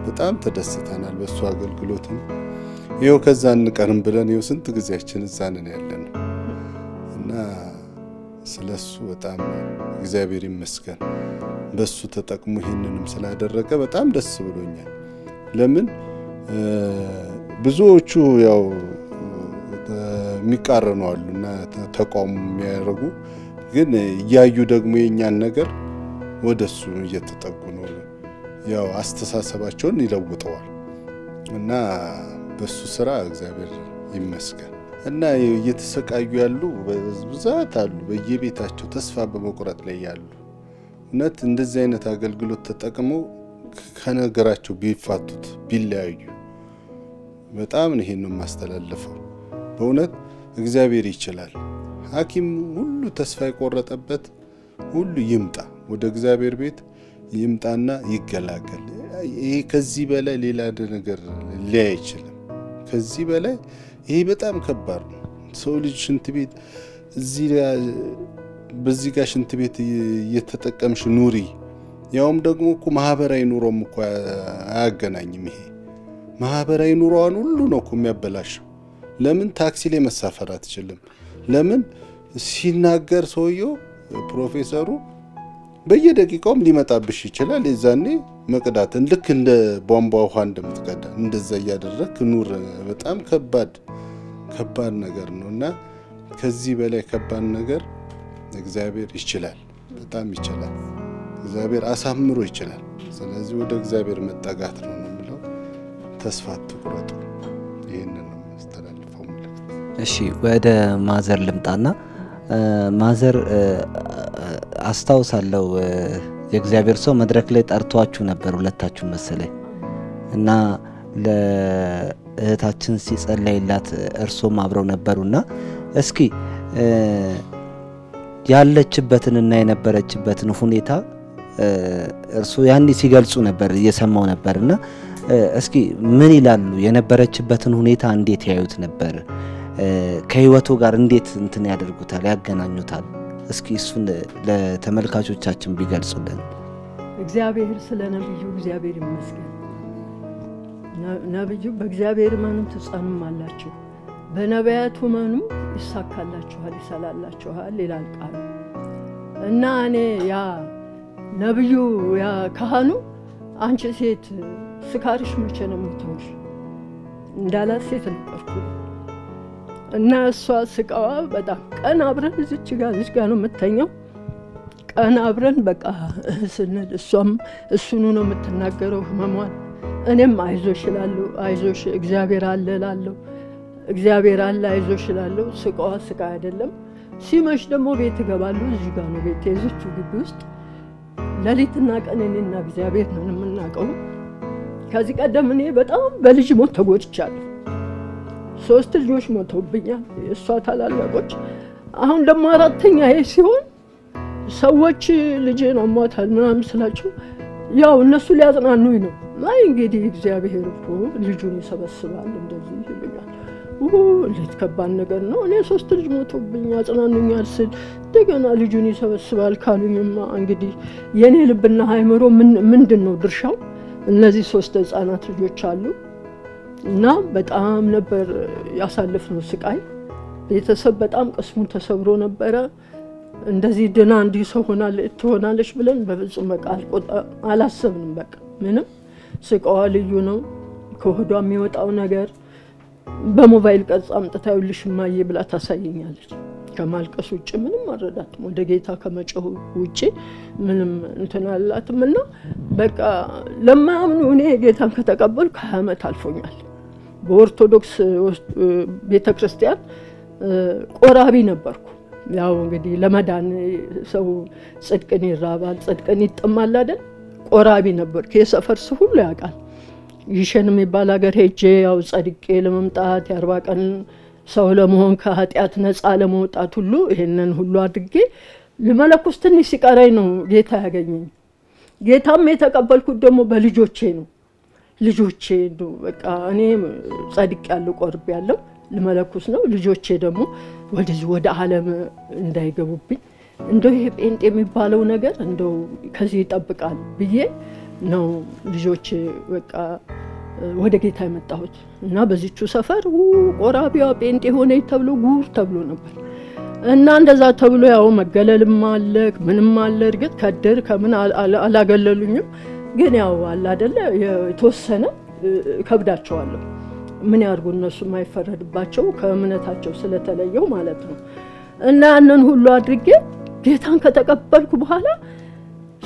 በጣም ተደስተናል በሱ አገልግሎትም ይሄው ከዛ እንቀርም ብለን ይሄው ስንት ጊዜያችን እዛ ነን ያለን እና ስለሱ በጣም እግዚአብሔር ይመስገን በሱ ተጠቅሞ ይሄንንም ስላደረገ በጣም ደስ ብሎኛል ለምን ብዙዎቹ ያው የሚቃረኑ አሉና ተቋም የሚያደርጉ ግን ያዩ ደግሞ የኛን ነገር ወደሱ እየተጠጉ ነው ያው አስተሳሰባቸውን ይለውጠዋል እና በሱ ስራ እግዚአብሔር ይመስገን እና እየተሰቃዩ ያሉ በብዛት አሉ በየቤታቸው ተስፋ በመቁረጥ ላይ ያሉ እውነት እንደዚህ አይነት አገልግሎት ተጠቅመው ከነገራቸው ቢፋቱት ቢለያዩ በጣም ነው ይሄንን ማስተላለፈው በእውነት እግዚአብሔር ይችላል ሐኪም ሁሉ ተስፋ የቆረጠበት ሁሉ ይምጣ ወደ እግዚአብሔር ቤት ይምጣና ይገላገል ይሄ ከዚህ በላይ ሌላ ነገር ሊያይ ይችላል ከዚህ በላይ ይሄ በጣም ከባድ ነው ሰው ልጅ ሽንት ቤት እዚህ በዚህ ጋር ሽንት ቤት እየተጠቀምሽ ኑሪ ያውም ደግሞ እኮ ማህበራዊ ኑሮም እኮ አያገናኝም ይሄ ማህበራዊ ኑሮዋን ሁሉ ነው እኮ የሚያበላሽው ለምን ታክሲ ላይ መሳፈር አትችልም ለምን ሲናገር ሰውየው ፕሮፌሰሩ በየደቂቃውም ሊመጣብሽ ይችላል የዛኔ መቅዳትን ልክ እንደ ቧንቧ ውሃ እንደምትቀዳ እንደዛ ያደረክ ኑር በጣም ከባድ ነገር ነውና ከዚህ በላይ ከባድ ነገር እግዚአብሔር ይችላል በጣም ይችላል እግዚአብሔር አሳምሮ ይችላል ስለዚህ ወደ እግዚአብሔር መጣጋት ነው የሚለው ተስፋ አትቁረጡ ይሄንን ነው ማስተላለፈው ማለት እሺ ወደ ማዘር ልምጣና ማዘር አስታውሳለሁ የእግዚአብሔር ሰው መድረክ ላይ ጠርቷችሁ ነበር ሁለታችሁ መሰለኝ እና ለእህታችን ሲጸለይላት እርሶም አብረው ነበሩና እስኪ ያለችበትንና የነበረችበትን ሁኔታ እርሱ ያንዲ ሲገልጹ ነበር እየሰማው ነበርና እስኪ ምን ይላሉ የነበረችበትን ሁኔታ እንዴት ያዩት ነበር ከህይወቱ ጋር እንዴት እንትን ያደርጉታል ያገናኙታል እስኪ እሱን ለተመልካቾቻችን ቢገልጹልን እግዚአብሔር ስለነብዩ እግዚአብሔር ይመስገን ነብዩ በእግዚአብሔር ማንም ተጻኑም አላችሁ በነቢያቱ ማንም ይሳካላችኋል ይሰላላችኋል ይላል ቃል እና እኔ ያ ነብዩ ያ ካህኑ አንቺ ሴት ስካርሽ መቼ ነው የምትሆንሽ እንዳላት ሴት ነበርኩ እና እሷ ስቃዋ በጣም ቀን አብረን እዚች ጋር ነው የምትተኛው ቀን አብረን በቃ ስንል እሷም እሱኑ ነው የምትናገረው ህመሟን እኔም አይዞሽ እላለሁ አይዞሽ እግዚአብሔር አለ እላለሁ እግዚአብሔር አለ አይዞሽ እላለሁ ስቃዋ ስቃ አይደለም ሲመሽ ደግሞ ቤት ይገባሉ እዚህ ጋር ነው ቤት እዚች ግቢ ውስጥ ለሊትና ቀን እኔና እግዚአብሔር ነው የምናቀው ከዚህ ቀደም እኔ በጣም በልጅ ሞት ተጎድቻለሁ 3 ልጆች ሞተውብኛል እሷ ታላላቆች አሁን ደግሞ አራተኛ ይሄ ሲሆን ሰዎች ልጅ ነው ሞታል ምናምን ስላችሁ ያው እነሱ ሊያጽናኑኝ ነው ላይ እንግዲህ እግዚአብሔር እኮ ልጁን ይሰበስባል እንደዚህ ይልኛል ልጅ ከባድ ነገር ነው እኔ 3 ልጅ ሞተውብኛል አጽናኑኛል ስል ደገና ልጁን ይሰበስባል ካሉኝማ እንግዲህ የኔ ልብና ሃይምሮ ምንድነው ድርሻው እነዚህ 3 ህፃናት ልጆች አሉ እና በጣም ነበር ያሳልፍነው ስቃይ ቤተሰብ በጣም ቀስሙ ተሰብሮ ነበር እንደዚህ ደና እንዲ ሰው ሆናለች ብለን በፍጹም በቃል አላሰብንም በቃ ምንም ስቃዋ ልዩ ነው ከሆዷ የሚወጣው ነገር በሞባይል ቀርጻ አምጥታውልሽ ማዬ ብላ ታሳየኛለች ከማልቀስ ውጭ ምንም አረዳት ወደ ጌታ ከመጨው ውጭ ምንም እንተናላትምና በቃ ለማምኑ እኔ ጌታን ከተቀበልኩ 20 ዓመት አልፎኛል በኦርቶዶክስ ቤተክርስቲያን ቆራቢ ነበርኩ ያው እንግዲህ ለመዳን ሰው ጽድቅን ይራባል ጽድቅን ይጠማል አይደል ቆራቢ ነበር ከሰፈር ሁሉ ያቃል ይሸን የሚባል ሀገር ሄጄ ያው ጸድቄ ለመምጣት 40 ቀን ሰው ለመሆን ከኃጢአት ነፃ ለመውጣት ሁሉ ይሄንን ሁሉ አድርጌ ለመለኮስ ትንሽ ሲቀራይ ነው ጌታ ያገኘኝ ጌታም የተቀበልኩት ደግሞ በልጆቼ ነው ልጆቼ በቃ እኔ ጸድቅ ያለው ቆርብ ያለው ለመለኮስ ነው ልጆቼ ደግሞ ወደ ዓለም እንዳይገቡብኝ እንደው ይሄ ጴንጤ የሚባለው ነገር እንደው ከዚህ ይጠብቃል ብዬ ነው ልጆቼ በቃ ወደ ጌታ የመጣሁት እና በዚህቹ ሰፈር ቆራቢዋ ጴንጤ ሆነ ተብሎ ጉር ተብሎ ነበር እና እንደዛ ተብሎ ያው መገለልም አለ ምንም አለ እርግጥ ከደር ከምን አላገለሉኝም ግን ያው አለ አይደለ የተወሰነ ከብዳቸዋለሁ ምን ያርጉ እነሱ ማይፈረድባቸው ከእምነታቸው ስለተለየው ማለት ነው እና ያንን ሁሉ አድርጌ ጌታን ከተቀበልኩ በኋላ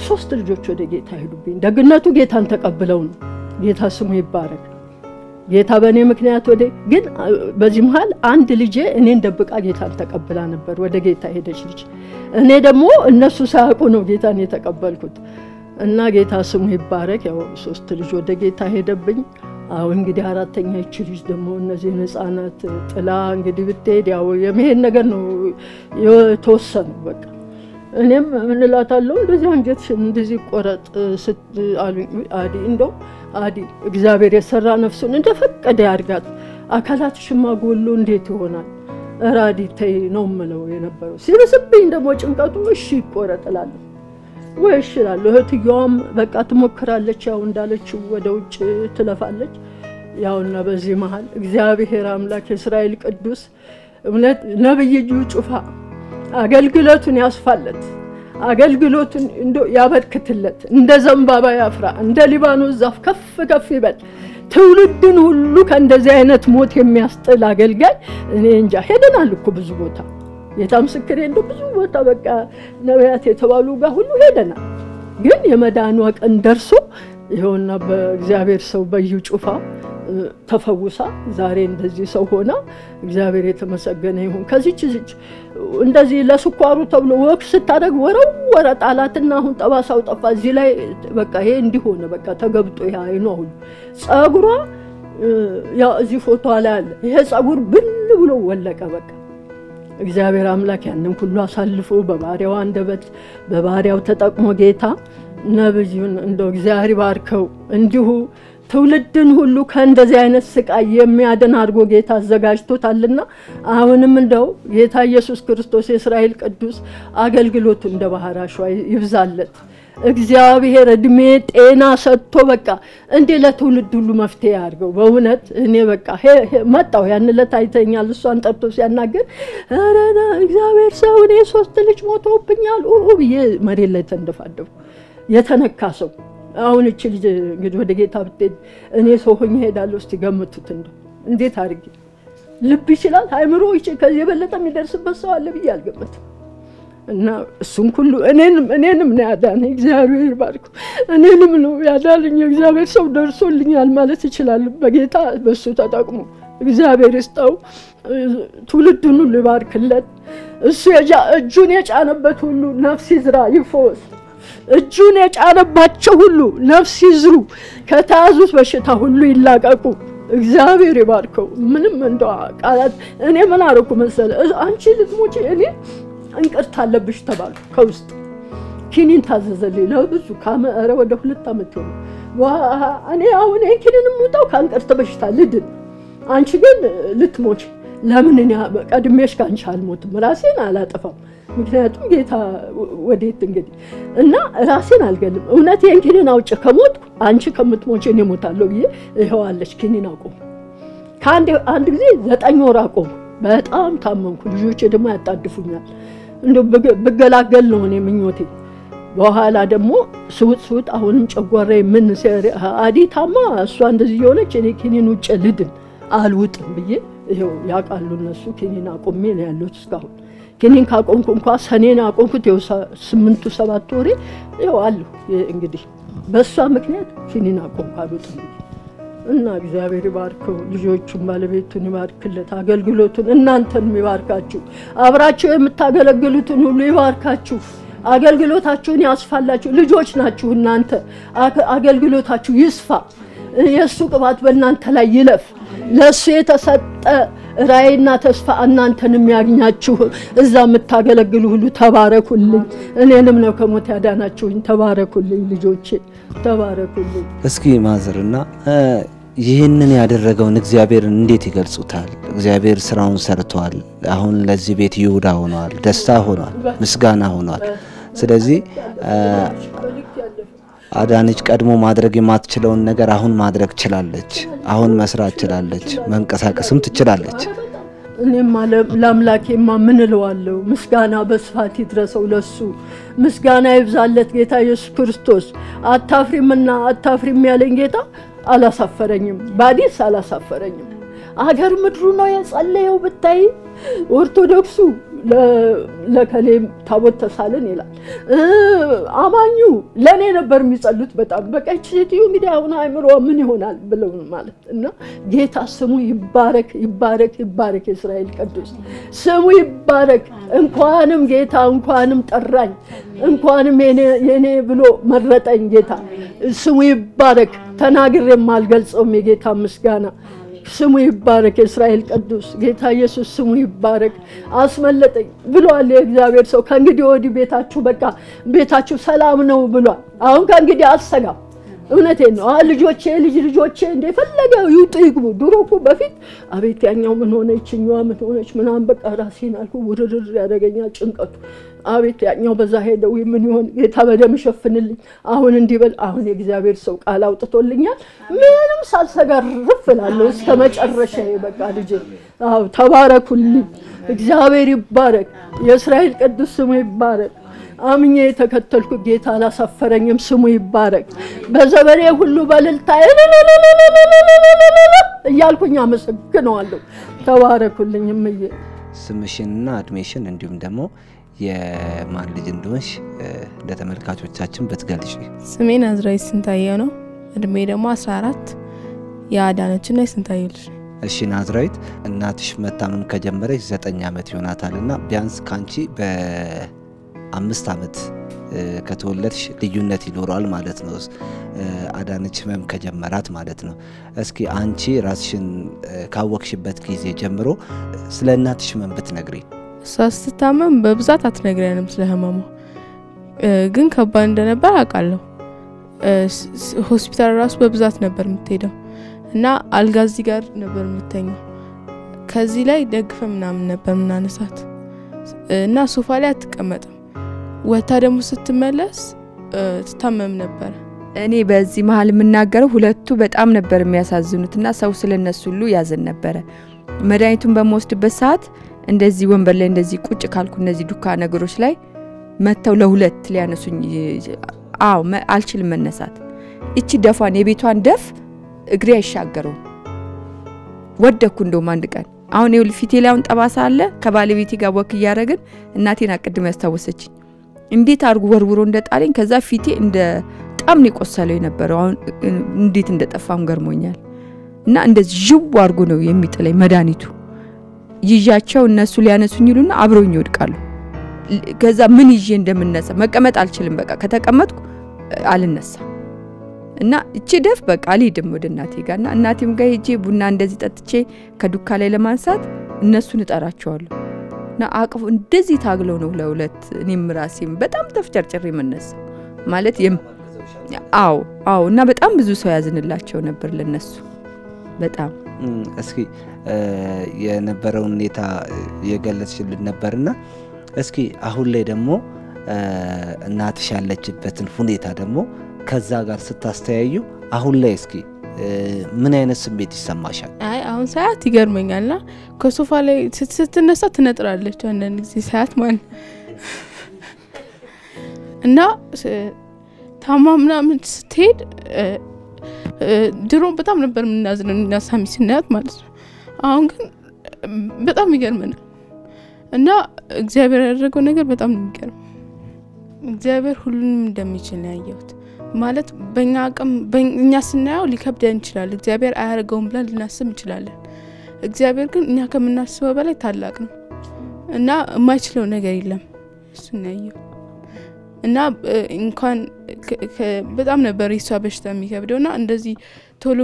3 ልጆች ወደ ጌታ ሄዱብኝ ደግነቱ ጌታን ተቀበለው ነው ጌታ ስሙ ይባረክ ጌታ በኔ ምክንያት ወደ ግን በዚህ መሃል አንድ ልጅ እኔን ደብቃ ጌታን ተቀበላ ነበር ወደ ጌታ ሄደች ልጅ እኔ ደግሞ እነሱ ሳያውቁ ነው ጌታን የተቀበልኩት እና ጌታ ስሙ ይባረክ ያው 3 ልጅ ወደ ጌታ ሄደብኝ አሁን እንግዲህ አራተኛ ልጅ ደግሞ እነዚህ ህፃናት ጥላ እንግዲህ ብትሄድ ያው የመሄድ ነገር ነው የተወሰነ በቃ እኔም ምን እላታለሁ እንደዚህ አንጀትሽን እንደዚህ ቆረጥ አዲ እንደው አዲ እግዚአብሔር የሰራ ነፍሱን እንደፈቀደ ያርጋት አካላትሽማ ጎሎ እንዴት ይሆናል ራዲ ተይ ነው ምለው የነበረው ሲበስብኝ ደግሞ ጭንቀቱ እሺ ይቆረጥላለሁ ወይሽ እላለሁ እህትየውም በቃ ትሞክራለች ያው እንዳለችው ወደ ውጭ ትለፋለች ያውና በዚህ መሃል እግዚአብሔር አምላክ እስራኤል ቅዱስ እምነት ነብይ ጩፋ አገልግሎቱን ያስፋለት አገልግሎቱን ያበርክትለት እንደ ዘንባባ ያፍራ እንደ ሊባኖስ ዛፍ ከፍ ይበል ትውልድን ሁሉ ከእንደዚህ አይነት ሞት የሚያስጥል አገልጋይ እኔ እንጃ ሄደናል እኮ ብዙ ቦታ የታምስክሬ እንደ ብዙ ቦታ በቃ ነብያት የተባሉ ጋር ሁሉ ሄደናል ግን የመዳኑ ቀን ደርሶ ይሆንና በእግዚአብሔር ሰው በዩ ጩፋ ተፈውሳ ዛሬ እንደዚህ ሰው ሆና እግዚአብሔር የተመሰገነ ይሁን ከዚች እንደዚህ ለስኳሩ ተብሎ ወክስ ታደርግ ወረ ጣላትና አሁን ጠባሳው ጠፋ እዚህ ላይ በቃ ይሄ እንዲሆነ በቃ ተገብጦ ያ አይኑ አሁን ጸጉሯ ያ እዚህ ፎቶ ላይ አለ ይሄ ጸጉር ብን ብሎ ወለቀ በቃ እግዚአብሔር አምላክ ያንን ሁሉ አሳልፎ በባሪያው አንደበት በባሪያው ተጠቅሞ ጌታ ነብዩን እንደው እግዚአብሔር ባርከው እንዲሁ ትውልድን ሁሉ ከእንደዚህ አይነት ስቃይ የሚያድን አድርጎ ጌታ አዘጋጅቶታልና አሁንም እንደው ጌታ ኢየሱስ ክርስቶስ የእስራኤል ቅዱስ አገልግሎቱ እንደ ባህር አሸዋ ይብዛለት እግዚአብሔር እድሜ ጤና ሰጥቶ በቃ እንደ ለትውልድ ሁሉ መፍትሄ ያርገው በእውነት እኔ በቃ መጣው ያን ለታይተኛል እሷን ጠርቶ ሲያናገር አረና እግዚአብሔር ሰው እኔ 3 ልጅ ሞቶብኛል ብዬ መሬት ላይ ተንደፋደው የተነካ ሰው አሁን እቺ ልጅ እንግዲህ ወደ ጌታ ብትሄድ እኔ ሰው ሆኜ ሄዳለሁ እስቲ ገምቱት እንዴት አርጊ ልብ ይችላል አይምሮ ከዚህ የበለጠ የሚደርስበት ሰው አለ ብዬ አልገመትም እና እሱን ሁሉ እኔንም ነው ያዳነኝ እግዚአብሔር ባርኩ እኔንም ነው ያዳነኝ እግዚአብሔር ሰው ደርሶልኛል ማለት ይችላል በጌታ በሱ ተጠቅሞ እግዚአብሔር ይስጠው ትውልዱን ሁሉ ይባርክለት እሱ እጁን የጫነበት ሁሉ ነፍስ ይዝራ ይፈወስ እጁን የጫነባቸው ሁሉ ነፍስ ይዝሩ ከተያዙት በሽታ ሁሉ ይላቀቁ እግዚአብሔር ይባርከው ምንም እንደው ቃላት እኔ ምን አረኩ መሰለ አንቺ ልትሞጪ እኔ እንቅርት አለብሽ ተባልኩ ከውስጥ ኪኒን ታዘዘልኝ ለብዙ ካመረ ወደ 2 አመት ነው እኔ አሁን ኪኒን ሙጣው ካንቀርት በሽታ ልድን አንቺ ግን ልትሞጪ ለምን እኔ ቀድሜሽ ካንቺ አልሞትም ራሴን አላጠፋም ምክንያቱም ጌታ ወዴት እንግዲህ እና ራሴን አልገልም እውነት የኪኒን አውጭ ከሞት አንቺ ከምትሞጪ እኔ ሞታለሁ ብዬ ይሄዋለች ኪኒን አቆም አንድ ጊዜ 9 ወር አቆም በጣም ታመምኩ ልጆቼ ደግሞ ያጣድፉኛል እንደ በገላገል ነው እኔ ምኞቴ በኋላ ደግሞ ሱት አሁንም ጨጓራዬ ምን አዲታማ እሷ እንደዚህ የሆነች እኔ ኪኒን ውጭ ልድን አልውጥም ብዬ ይሄው ያቃሉ እነሱ ኪኒን አቆሜ ነው ያለው እስካሁን ኪኒን ካቆምኩ እንኳን ሰኔን አቆምኩት ይው 8-7 ወሬ ይው አሉ እንግዲህ በሷ ምክንያት ኪኒን አቆምኩ አልውጥም እና እግዚአብሔር ይባርከው ልጆቹን ባለቤቱን ይባርክለት አገልግሎቱን እናንተን ይባርካችሁ አብራችሁ የምታገለግሉትን ሁሉ ይባርካችሁ አገልግሎታችሁን ያስፋላችሁ ልጆች ናችሁ እናንተ አገልግሎታችሁ ይስፋ የሱ ቅባት በእናንተ ላይ ይለፍ ለሱ የተሰጠ ራይና ተስፋ እናንተንም ያግኛችሁ እዛ የምታገለግሉ ሁሉ ተባረኩልኝ እኔንም ነው ከሞት ያዳናችሁኝ ተባረኩልኝ ልጆቼ ተባረኩልኝ እስኪ ማዘርና ይሄንን ያደረገውን እግዚአብሔርን እንዴት ይገልጹታል እግዚአብሔር ስራውን ሰርቷል አሁን ለዚህ ቤት ይሁዳ ሆኗል ደስታ ሆኗል ምስጋና ሆኗል ስለዚህ አዳነች ቀድሞ ማድረግ የማትችለውን ነገር አሁን ማድረግ ትችላለች አሁን መስራት ትችላለች መንቀሳቀስም ትችላለች እኔም ለአምላኬማ ምን እለዋለሁ ምስጋና በስፋት ይድረሰው ለሱ ምስጋና ይብዛለት ጌታ ኢየሱስ ክርስቶስ አታፍሪም ያለኝ ጌታ አላሳፈረኝም ባዲስ አላሳፈረኝም አገር ምድሩ ነው የጸለየው ብታይ ኦርቶዶክሱ ለከሌም ታቦት ተሳለን ይላል አማኙ ለኔ ነበር የሚጸልዩት በጣም በቃ እቺ እንግዲህ አሁን አይምሮ ምን ይሆናል ብለው ማለት እና ጌታ ስሙ ይባረክ ይባረክ ይባረክ እስራኤል ቅዱስ ስሙ ይባረክ እንኳንም ጌታ እንኳንም ጠራኝ እንኳንም የኔ ብሎ መረጠኝ ጌታ ስሙ ይባረክ ተናግሬ ማልገልጸው የጌታ ምስጋና ስሙ ይባረክ የእስራኤል ቅዱስ ጌታ ኢየሱስ ስሙ ይባረክ አስመለጠኝ ብሏል የእግዚአብሔር ሰው ከእንግዲህ ወዲህ ቤታችሁ በቃ ቤታችሁ ሰላም ነው ብሏል አሁን ከእንግዲህ አልሰጋም እውነቴን ነው ልጆቼ ልጆቼ እንደፈለገው ይውጡ ይግቡ ድሮኩ በፊት አቤት ያኛው ምን ሆነችኛው ምን ሆነች ምናምን በቃ ራሴን አልኩ ውርርር ያደረገኛ ጭንቀቱ አቤት ያኛው በዛ ሄደው ምን ይሆን ጌታ በደም ሸፍንልኝ አሁን እንዲበል አሁን የእግዚአብሔር ሰው ቃል አውጥቶልኛል ምንም ሳልሰጋርፍ እላለሁ እስከ መጨረሻዬ በቃ ልጅ ተባረኩልኝ እግዚአብሔር ይባረክ የእስራኤል ቅዱስ ስሙ ይባረክ አምኜ ተከተልኩ ጌታ አላሳፈረኝም ስሙ ይባረክ በዘበሬ ሁሉ በልልታ እያልኩኝ አመሰግነዋለሁ ተባረኩልኝ እምዬ ስምሽንና እድሜሽን እንዲሁም ደግሞ የማን ልጅ እንደሆንሽ ለተመልካቾቻችን በትገልጪ ስሜ ናዝራዊት ስንታየው ነው እድሜ ደግሞ 14 ያዳነችና ስንታየው ልጅ እሺ ናዝራዊት እናትሽ መታመም ከጀመረች 9 አመት ይሆናታልና ቢያንስ ካንቺ በ5 አመት ከተወለድሽ ልዩነት ይኖራል ማለት ነው አዳነች ህመም ከጀመራት ማለት ነው እስኪ አንቺ ራስሽን ካወቅሽበት ጊዜ ጀምሮ ስለ እናትሽ ህመም ብትነግሪ ስትታመም በብዛት አትነግረንም ስለ ህመሙ ግን ከባድ እንደነበር አውቃለሁ ሆስፒታል ራሱ በብዛት ነበር የምትሄደው እና አልጋዚ ጋር ነበር የምትተኛው ከዚህ ላይ ደግፈ ምናምን ነበር ምናነሳት እና ሶፋ ላይ አትቀመጥም ወታ ደግሞ ስትመለስ ትታመም ነበር እኔ በዚህ መሃል የምናገረው ሁለቱ በጣም ነበር የሚያሳዝኑትና ሰው ስለነሱ ሁሉ ያዘን ነበር መድኃኒቱን በመወስድበት ሰዓት እንደዚህ ወንበር ላይ እንደዚህ ቁጭ ካልኩ እነዚህ ዱካ ነገሮች ላይ መተው ለሁለት ሊያነሱኝ አልችልም መነሳት እቺ ደፋን የቤቷን ደፍ እግሬ አይሻገረው ወደኩ እንደውም አንድ ቀን አሁን ይኸውል ፊቴ ላይውን ጠባሳ አለ ከባለቤቴ ጋር ወክ ያያረግን እናቴን አቀድም ያስታወሰችኝ እንዴት አርጉ ወርውሮ እንደጣለኝ ከዛ ፊቴ እንደ ጣም ሊቆሰለው የነበረው አሁን እንዴት እንደጠፋም ገርሞኛል እና እንደዚህ ጅው አርጉ ነው የሚጥለኝ መድኃኒቱ ይያቸው እነሱ ሊያነሱኝ ይሉና አብሮኝ ይወድቃሉ ከዛ ምን ይዤ እንደምነሳ መቀመጥ አልችልም በቃ ከተቀመጥኩ አልነሳ እና እቺ ደፍ በቃ አልሄድም ወደ እናቴ ጋርና እናቴም ጋር ሄጄ ቡና እንደዚህ ጠጥቼ ከዱካ ላይ ለማንሳት እነሱን እጠራቸዋለሁ እና አቅፎ እንደዚህ ታግለው ነው ለሁለት እኔም ራሴም በጣም ተፍጨርጭሬ መነሳ ማለት አዎ እና በጣም ብዙ ሰው ያዝንላቸው ነበር ለነሱ በጣም እስኪ የነበረው ሁኔታ የገለጽሽልን ነበርና እስኪ አሁን ላይ ደግሞ እናትሽ ያለችበትን ሁኔታ ደግሞ ከዛ ጋር ስታስተያዩ አሁን ላይ እስኪ ምን አይነት ስሜት ይሰማሻል አይ አሁን ሰዓት ይገርመኛልና ከሶፋ ላይ ስትነሳ ትነጥራለች አንዳንድ ጊዜ ሰዓት ማን እና ታማምና ምን ስትሄድ ድሮ በጣም ነበር ምናዝነው ሳሚ ሲናት ማለት ነው አሁን ግን በጣም ይገርመናል እና እግዚአብሔር ያደረገው ነገር በጣም ይገርም እግዚአብሔር ሁሉንም እንደሚችል ያየሁት ማለት በእኛ አቅም በእኛ ስናየው ሊከብደን ይችላል እግዚአብሔር አያረጋውም ብለን ልናስብ እንችላለን እግዚአብሔር ግን እኛ ከምናስበው በላይ ታላቅ ነው እና የማይችለው ነገር የለም እሱ ነው ያየው እና እንኳን በጣም ነበር ይሷ በሽታ የሚከብደውና እንደዚህ ቶሎ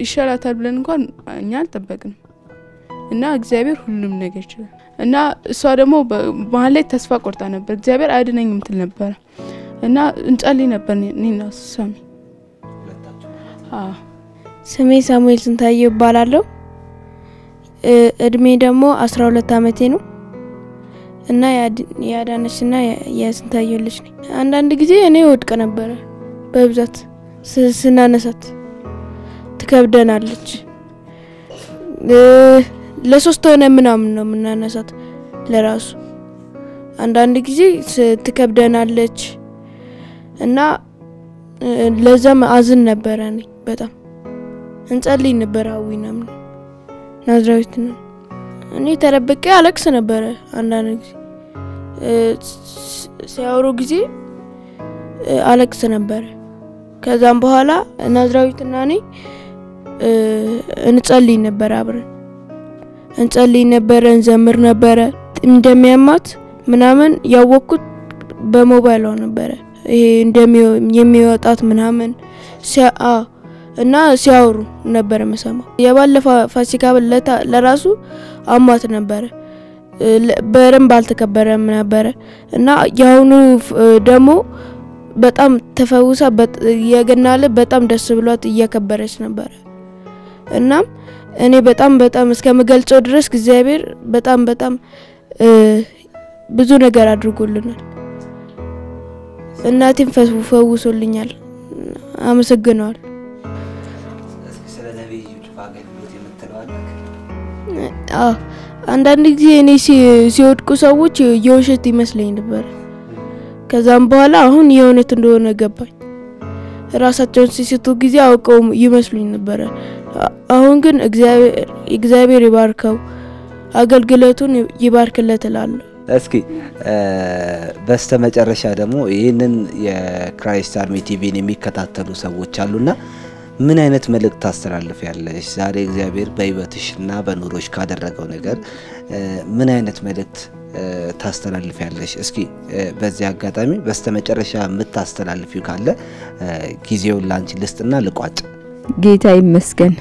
ይሻላታል ብለን እንኳን እኛ አልጠበቅንም እና እግዚአብሔር ሁሉም ነገር ይችላል እና እሷ ደግሞ በመሃል ላይ ተስፋ ቆርጣ ነበር እግዚአብሔር አድነኝም ትል ነበር እና እንጸልይ ነበር እኔና ሳሚ ስሜ ሳሙኤል ስንታየው ይባላልው እድሜ ደግሞ 12 አመቴ ነው እና ያዳነችና የስንታየው ልጅ ነኝ አንዳንድ ጊዜ እኔ ወድቀ ነበር በብዛት ስናነሳት ትከብደናለች ለሶስት ሆነ ምናምን ነው ምናነሳት ለራሱ አንዳንድ ጊዜ ትከብደናለች እና ለዛም አዝን ነበር በጣም እንጸልይ ነበር አዊናም ናዝራዊት ነው እኔ ተረበቀ አለክስ ነበር አንዳንድ ጊዜ ሲያወሩ ጊዜ አለክስ ነበር ከዛም በኋላ ናዝራዊትና እኔ እንጸልይ ነበር አብረን እንጸልይ ነበር እንዘምር ነበር እንደሚያማት ምናምን ያወቅኩት በሞባይል ነበር ይሄ የሚወጣት ምናምን እና ሲያወሩ ነበር መሰማው የባለፈው ፋሲካ ለራሱ አሟት ነበር በረም ባልተከበረም ነበር እና ያውኑ ደሞ በጣም ተፈውሳ የገናለ በጣም ደስ ብሏት እያከበረች ነበር እና እኔ በጣም እስከመገልጸው ድረስ እግዚአብሔር በጣም ብዙ ነገር አድርጎልናል እናቴን ፈውሶልኛል አመሰግናለሁ ስለ ነብዩ ፋገሉት የምትለዋለ አንዳንድ ጊዜ እኔ ሲወድቁ ሰዎች የውሸት ይመስለኝ ነበር ከዛም በኋላ አሁን የእውነት እንደሆነ ገባኝ ራሳቸውን ሲስቱ ጊዜ አውቀው ይመስሉኝ ነበር አሁን ግን እግዚአብሔር ይባርከው አገልግሎቱን ይባርክለት እላለሁ እስኪ በስተመጨረሻ ደግሞ ይሄንን የክራይስት አርሚ ቲቪን የሚከታተሉ ሰዎች አሉና ምን አይነት መልእክት ታስተላልፊያለሽ ዛሬ እግዚአብሔር በህይወትሽና በኑሮሽ ካደረገው ነገር ምን አይነት መልእክት ታስተላልፊያለሽ እስኪ በዚህ አጋጣሚ በስተመጨረሻ የምታስተላልፊው ካለ ጊዜውን ላንቺ ልስጥና ልቋጭ ጌታ ይመስገን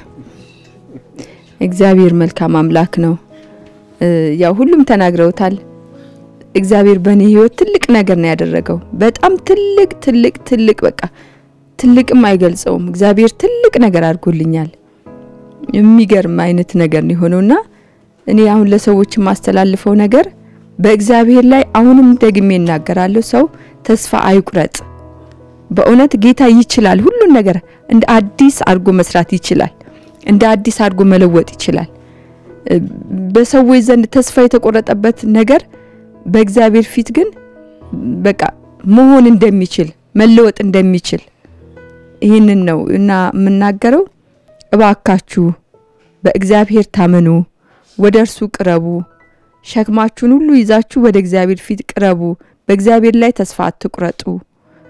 እግዚአብሔር መልካም አምላክ ነው ያው ሁሉም ተናግረውታል እግዚአብሔር በኔ ህይወት ትልቅ ነገር ነው ያደረገው በጣም ትልቅ በቃ ትልቅም አይገልጸውም እግዚአብሔር ትልቅ ነገር አድርጎልኛል የሚገርም አይነት ነገር ነው ሆኖና እኔ አሁን ለሰዎች ማስተላልፈው ነገር በእግዚአብሔር ላይ አሁንም ደግሜ እናገራለሁ ሰው ተስፋ አይቁረጥ በእውነት ጌታ ይችላል ሁሉ ነገር እንደ አዲስ አድርጎ መስራት ይችላል እንደ አዲስ አድርጎ መለወጥ ይችላል በሰዎች ዘንድ ተስፋ የተቆረጠበት ነገር በእግዚአብሔር ፊት ግን በቃ መሆን እንደሚችል መለወጥ እንደሚችል ይሄንን ነው እና ምናገረው እባካችሁ በእግዚአብሔር ታመኑ ወደርሱ ቅረቡ ሸክማችሁን ሁሉ ይዛችሁ ወደ እግዚአብሔር ፊት ቅረቡ በእግዚአብሔር ላይ ተስፋ አትቁረጡ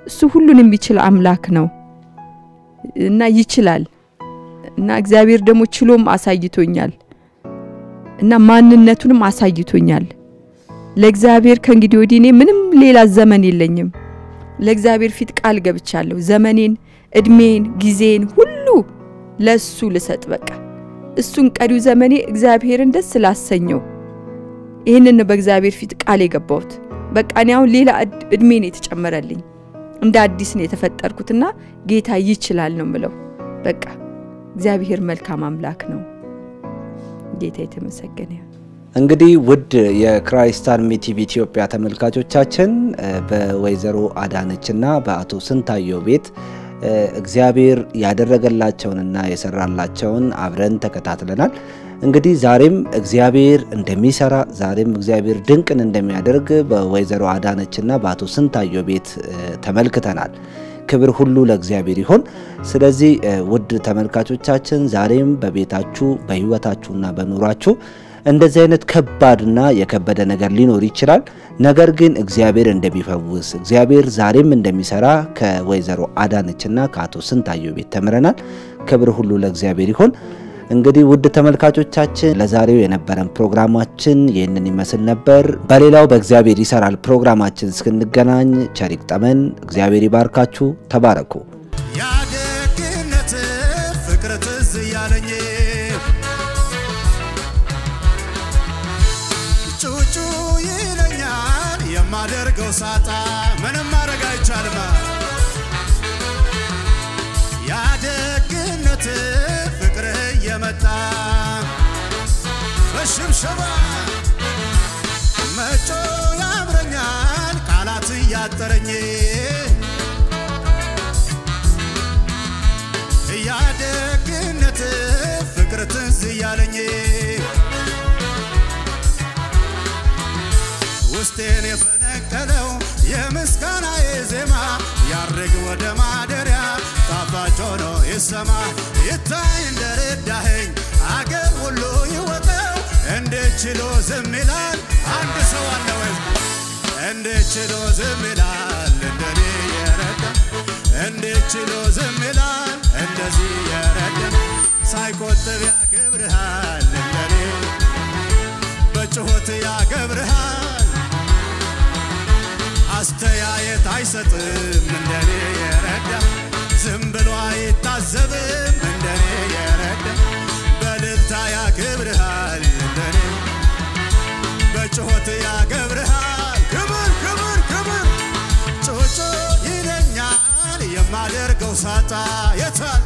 እሱ ሁሉን የሚችል አምላክ ነው እና ይችላል እና እግዚአብሔር ደግሞ ችሎም አሳይቶኛል እና ማንነቱንም አሳይቶኛል ለእግዚአብሔር ከእንግዲህ ወዲህ እኔ ምንም ሌላ ዘመን የለኝም ለእግዚአብሔር ፊት ቃል ገብቻለሁ ዘመኔን እድሜን ጊዜን ሁሉ ለሱ ልሰጥ በቃ እሱን ቀሪው ዘመኔ እግዚአብሔርን ደስ ላሰኘው ይሄንን በእግዚአብሔር ፊት ቃል የገባሁት በቃ እኔ አሁን ሌላ እድሜን የተጨመረልኝ እንደ አዲስ ነው የተፈጠርኩትና ጌታ ይችላል ነው ምለው በቃ እግዚአብሔር መልካም አምላክ ነው ጌታ የተመሰገነ እንግዲህ ውድ የክራይስት አርሚ ቲቪ ኢትዮጵያ ተመልካቾቻችን በወይዘሮ አዳነችና በአቶ ስንታየው ቤት እግዚአብሔር ያደረገላቸውንና የሰራላቸውን አብረን ተከታትለናል እንግዲህ ዛሬም እግዚአብሔር እንደሚሰራ ዛሬም እግዚአብሔር ድንቅን እንደሚያደርግ በወይዘሮ አዳነችና በአቶ ስንታየው ቤት ተመልክተናል ክብር ሁሉ ለእግዚአብሔር ይሁን ስለዚህ ውድ ተመልካቾቻችን ዛሬም በቤታችሁ በህይወታችሁና በኑሯችሁ እንደዚህ አይነት ከባድና የከበደ ነገር ሊኖር ይችላል ነገር ግን እግዚአብሔር እንደሚፈውስ እግዚአብሔር ዛሬም እንደሚሰራ ከወይዘሮ አዳነችና ከአቶ ስንታየው ቤት ተምረናል ክብር ሁሉ ለእግዚአብሔር ይሁን እንግዲህ ውድ ተመልካቾቻችን ለዛሬው የነበረን ፕሮግራማችን ይህንን ይመስል ነበር በሌላው በእግዚአብሔር ይሰራል ፕሮግራማችን እስክንገናኝ ቸር ይግጠመን እግዚአብሔር ይባርካችሁ ተባረኩ ያደግነት ፍቅር ትዝ ያለኝ ጩጩ ይለኛል የማደርገው ሳጣ ምንም ማድረግ አይቻልም ያደግነት ፍቅር የመጣ በሽብሸባ መጮ ያምረኛል ቃላት ያጠረኝ ያደግነት ፍቅር ትዝ ያለኝ ውስጤን የፈነቀለው የምስጋና ዜማ ያርግ ወደ ማደሪያ ጣፋጭ ሆኖ ይሰማ ይታይ እንደረዳኸኝ አገር ሁሉ ይወቀው እንዴት ችሎ ዝም ይላል አንድ ሰው አለ ወይ እንዴት ችሎ ዝም ይላል እንደኔ የረዳ እንዴት ችሎ ዝም ይላል እንደዚህ የረዳ ሳይቆጥብ ያከብርሃል እንደኔ በጩኸት ያከብርሃል አስተያየት አይሰጥም እንደኔ የረዳ ዝም ብሎ አይታዘብም እንደኔ የረዳ በልልታ ያከብርሃል እንደኔ በጩኸት ያከብርሃል ክብር ክብር ክብር ጮጮ ይለኛል የማደርገው ሳጣ የታል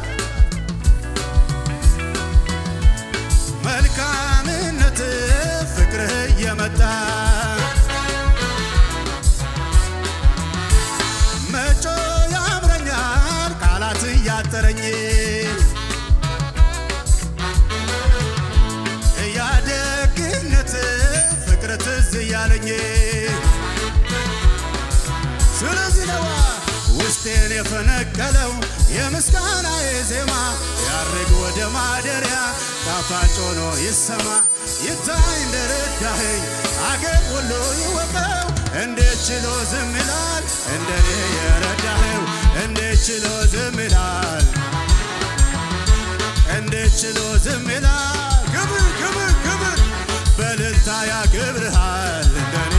መልካምነት ፍቅርህ የመጣ መጮ ያምረኛል ቃላት ያጠረኝ ያደግነት ፍቅር ትዝ ያለኝ ስለዚህ ነው ውስጤን የፈነቀለው የምስጋናዬ ዜማ ያርግ ወደ ማደሪያ ጣፋጭ ሆኖ ይሰማ ይታይ እንደረዳኸኝ አገር ሁሉ ይወቀው እንዴት ችሎ ዝም ይላል እንደኔ የረዳኸው እንዴት ችሎ ዝም ይላል እንዴት ችሎ ዝም ይላል ክብር ክብር ክብር በልልታ ያከብርሃል እንደኔ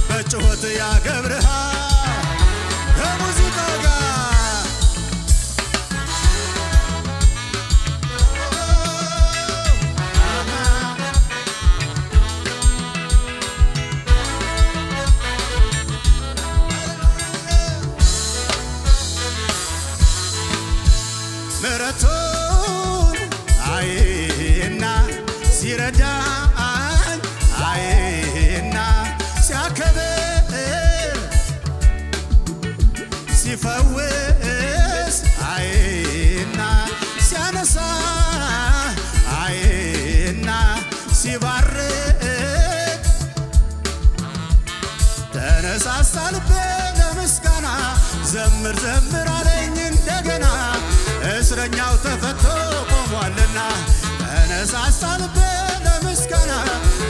በጩኸት ያከብርሃል ከሙዚቃ ጋር ምሕረቱን አይና ሲረዳኝ አይና ሲያከብር ሲፈውስ አይና ሲያነሳ አይና ሲባርክ ተነሳሳ ልቤ ለምስጋና ዘምር ዘምር አለኝ እንደገና እስረኛው ተፈቶ ቆሟልና ተነሳሳ ልቤ ለምስጋና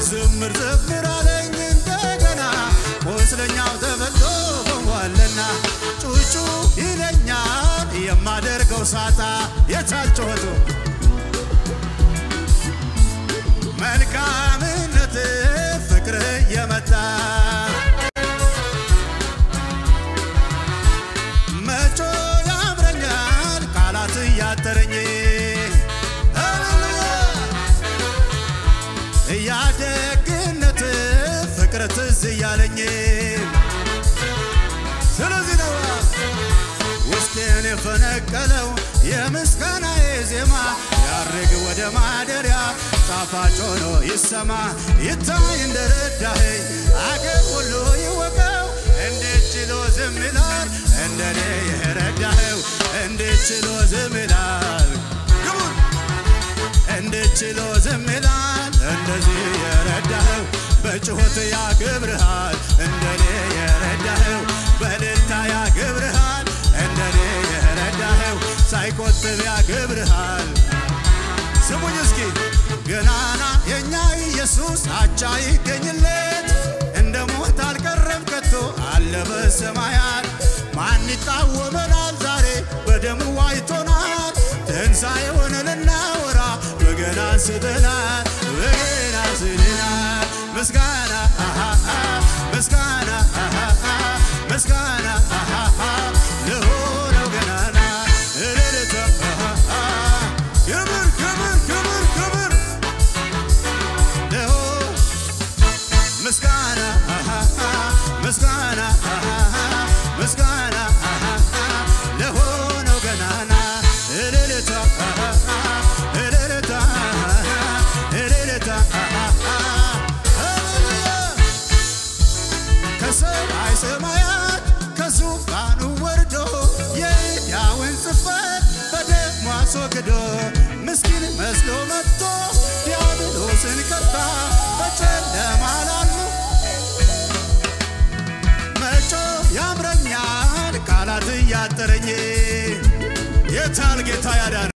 ዘምር ዘምር አለኝ እንደገና ቁስለኛው ተፈቶ ቆሟልና ጩጩ ይለኛል የማደርገው ሳጣ የታል ጩኸቱ መልካምነት ፍቅርህ የመጣ መጮ ያምረኛል ቃላት ያጠረኝ ያደግነት ፍቅር ትዝ ያለኝ ስለዚህ ነው ውስጤን የፈነቀለው የምስጋናዬ ዜማ ያርግ ወደ ማደሪያ ጣፋጭ ሆኖ ይሰማ ይታይ እንደረዳኸኝ አገር ሁሉ ይወቀው እንዴት ችሎ ዝም ይላል እንደኔ የረዳኸው እንዴት ችሎ ዝም ይላል ክቡር እንዴት ችሎ ዝም ይላል እንደዚህ የረዳኸው በጩኸት ያከብርሃል እንደኔ የረዳኸው በልልታ ያከብርሃል እንደኔ የረዳኸው ሳይቆጥብ ያከብርሃል ስሙኝ እስኪ ገናና የኛ ኢየሱስ አቻ ይገኝለት እንደ ሞት አልቀረም ከቶ አለ በሰማያት ማን ይቃወመናል ዛሬ በደሙ ዋጅቶናል ትንሣኤውን ልናወራ በገና አንስተናል በገና አንስተናል ምስጋና ምስጋና ምስጋና ለሆነው ገናና እልልታ ክብር ክብር ክብር ክብር ለሆ ምስጋና ምስጋና ምስጋና ለሆነው ገናና እልልታ እልልታ እልልታ ከሰማይ ሰማያት ከዙፋኑ ወርዶ የዕዳውን ጽሕፈት በደሙ አስወግዶ ምስኪን መስሎ መጥቶ ዲያብሎስን ቀጣ በጨለማ ላሉ መጮ ያምረኛል ቃላት ያጠረኝ የታል ጌታ ያዳነ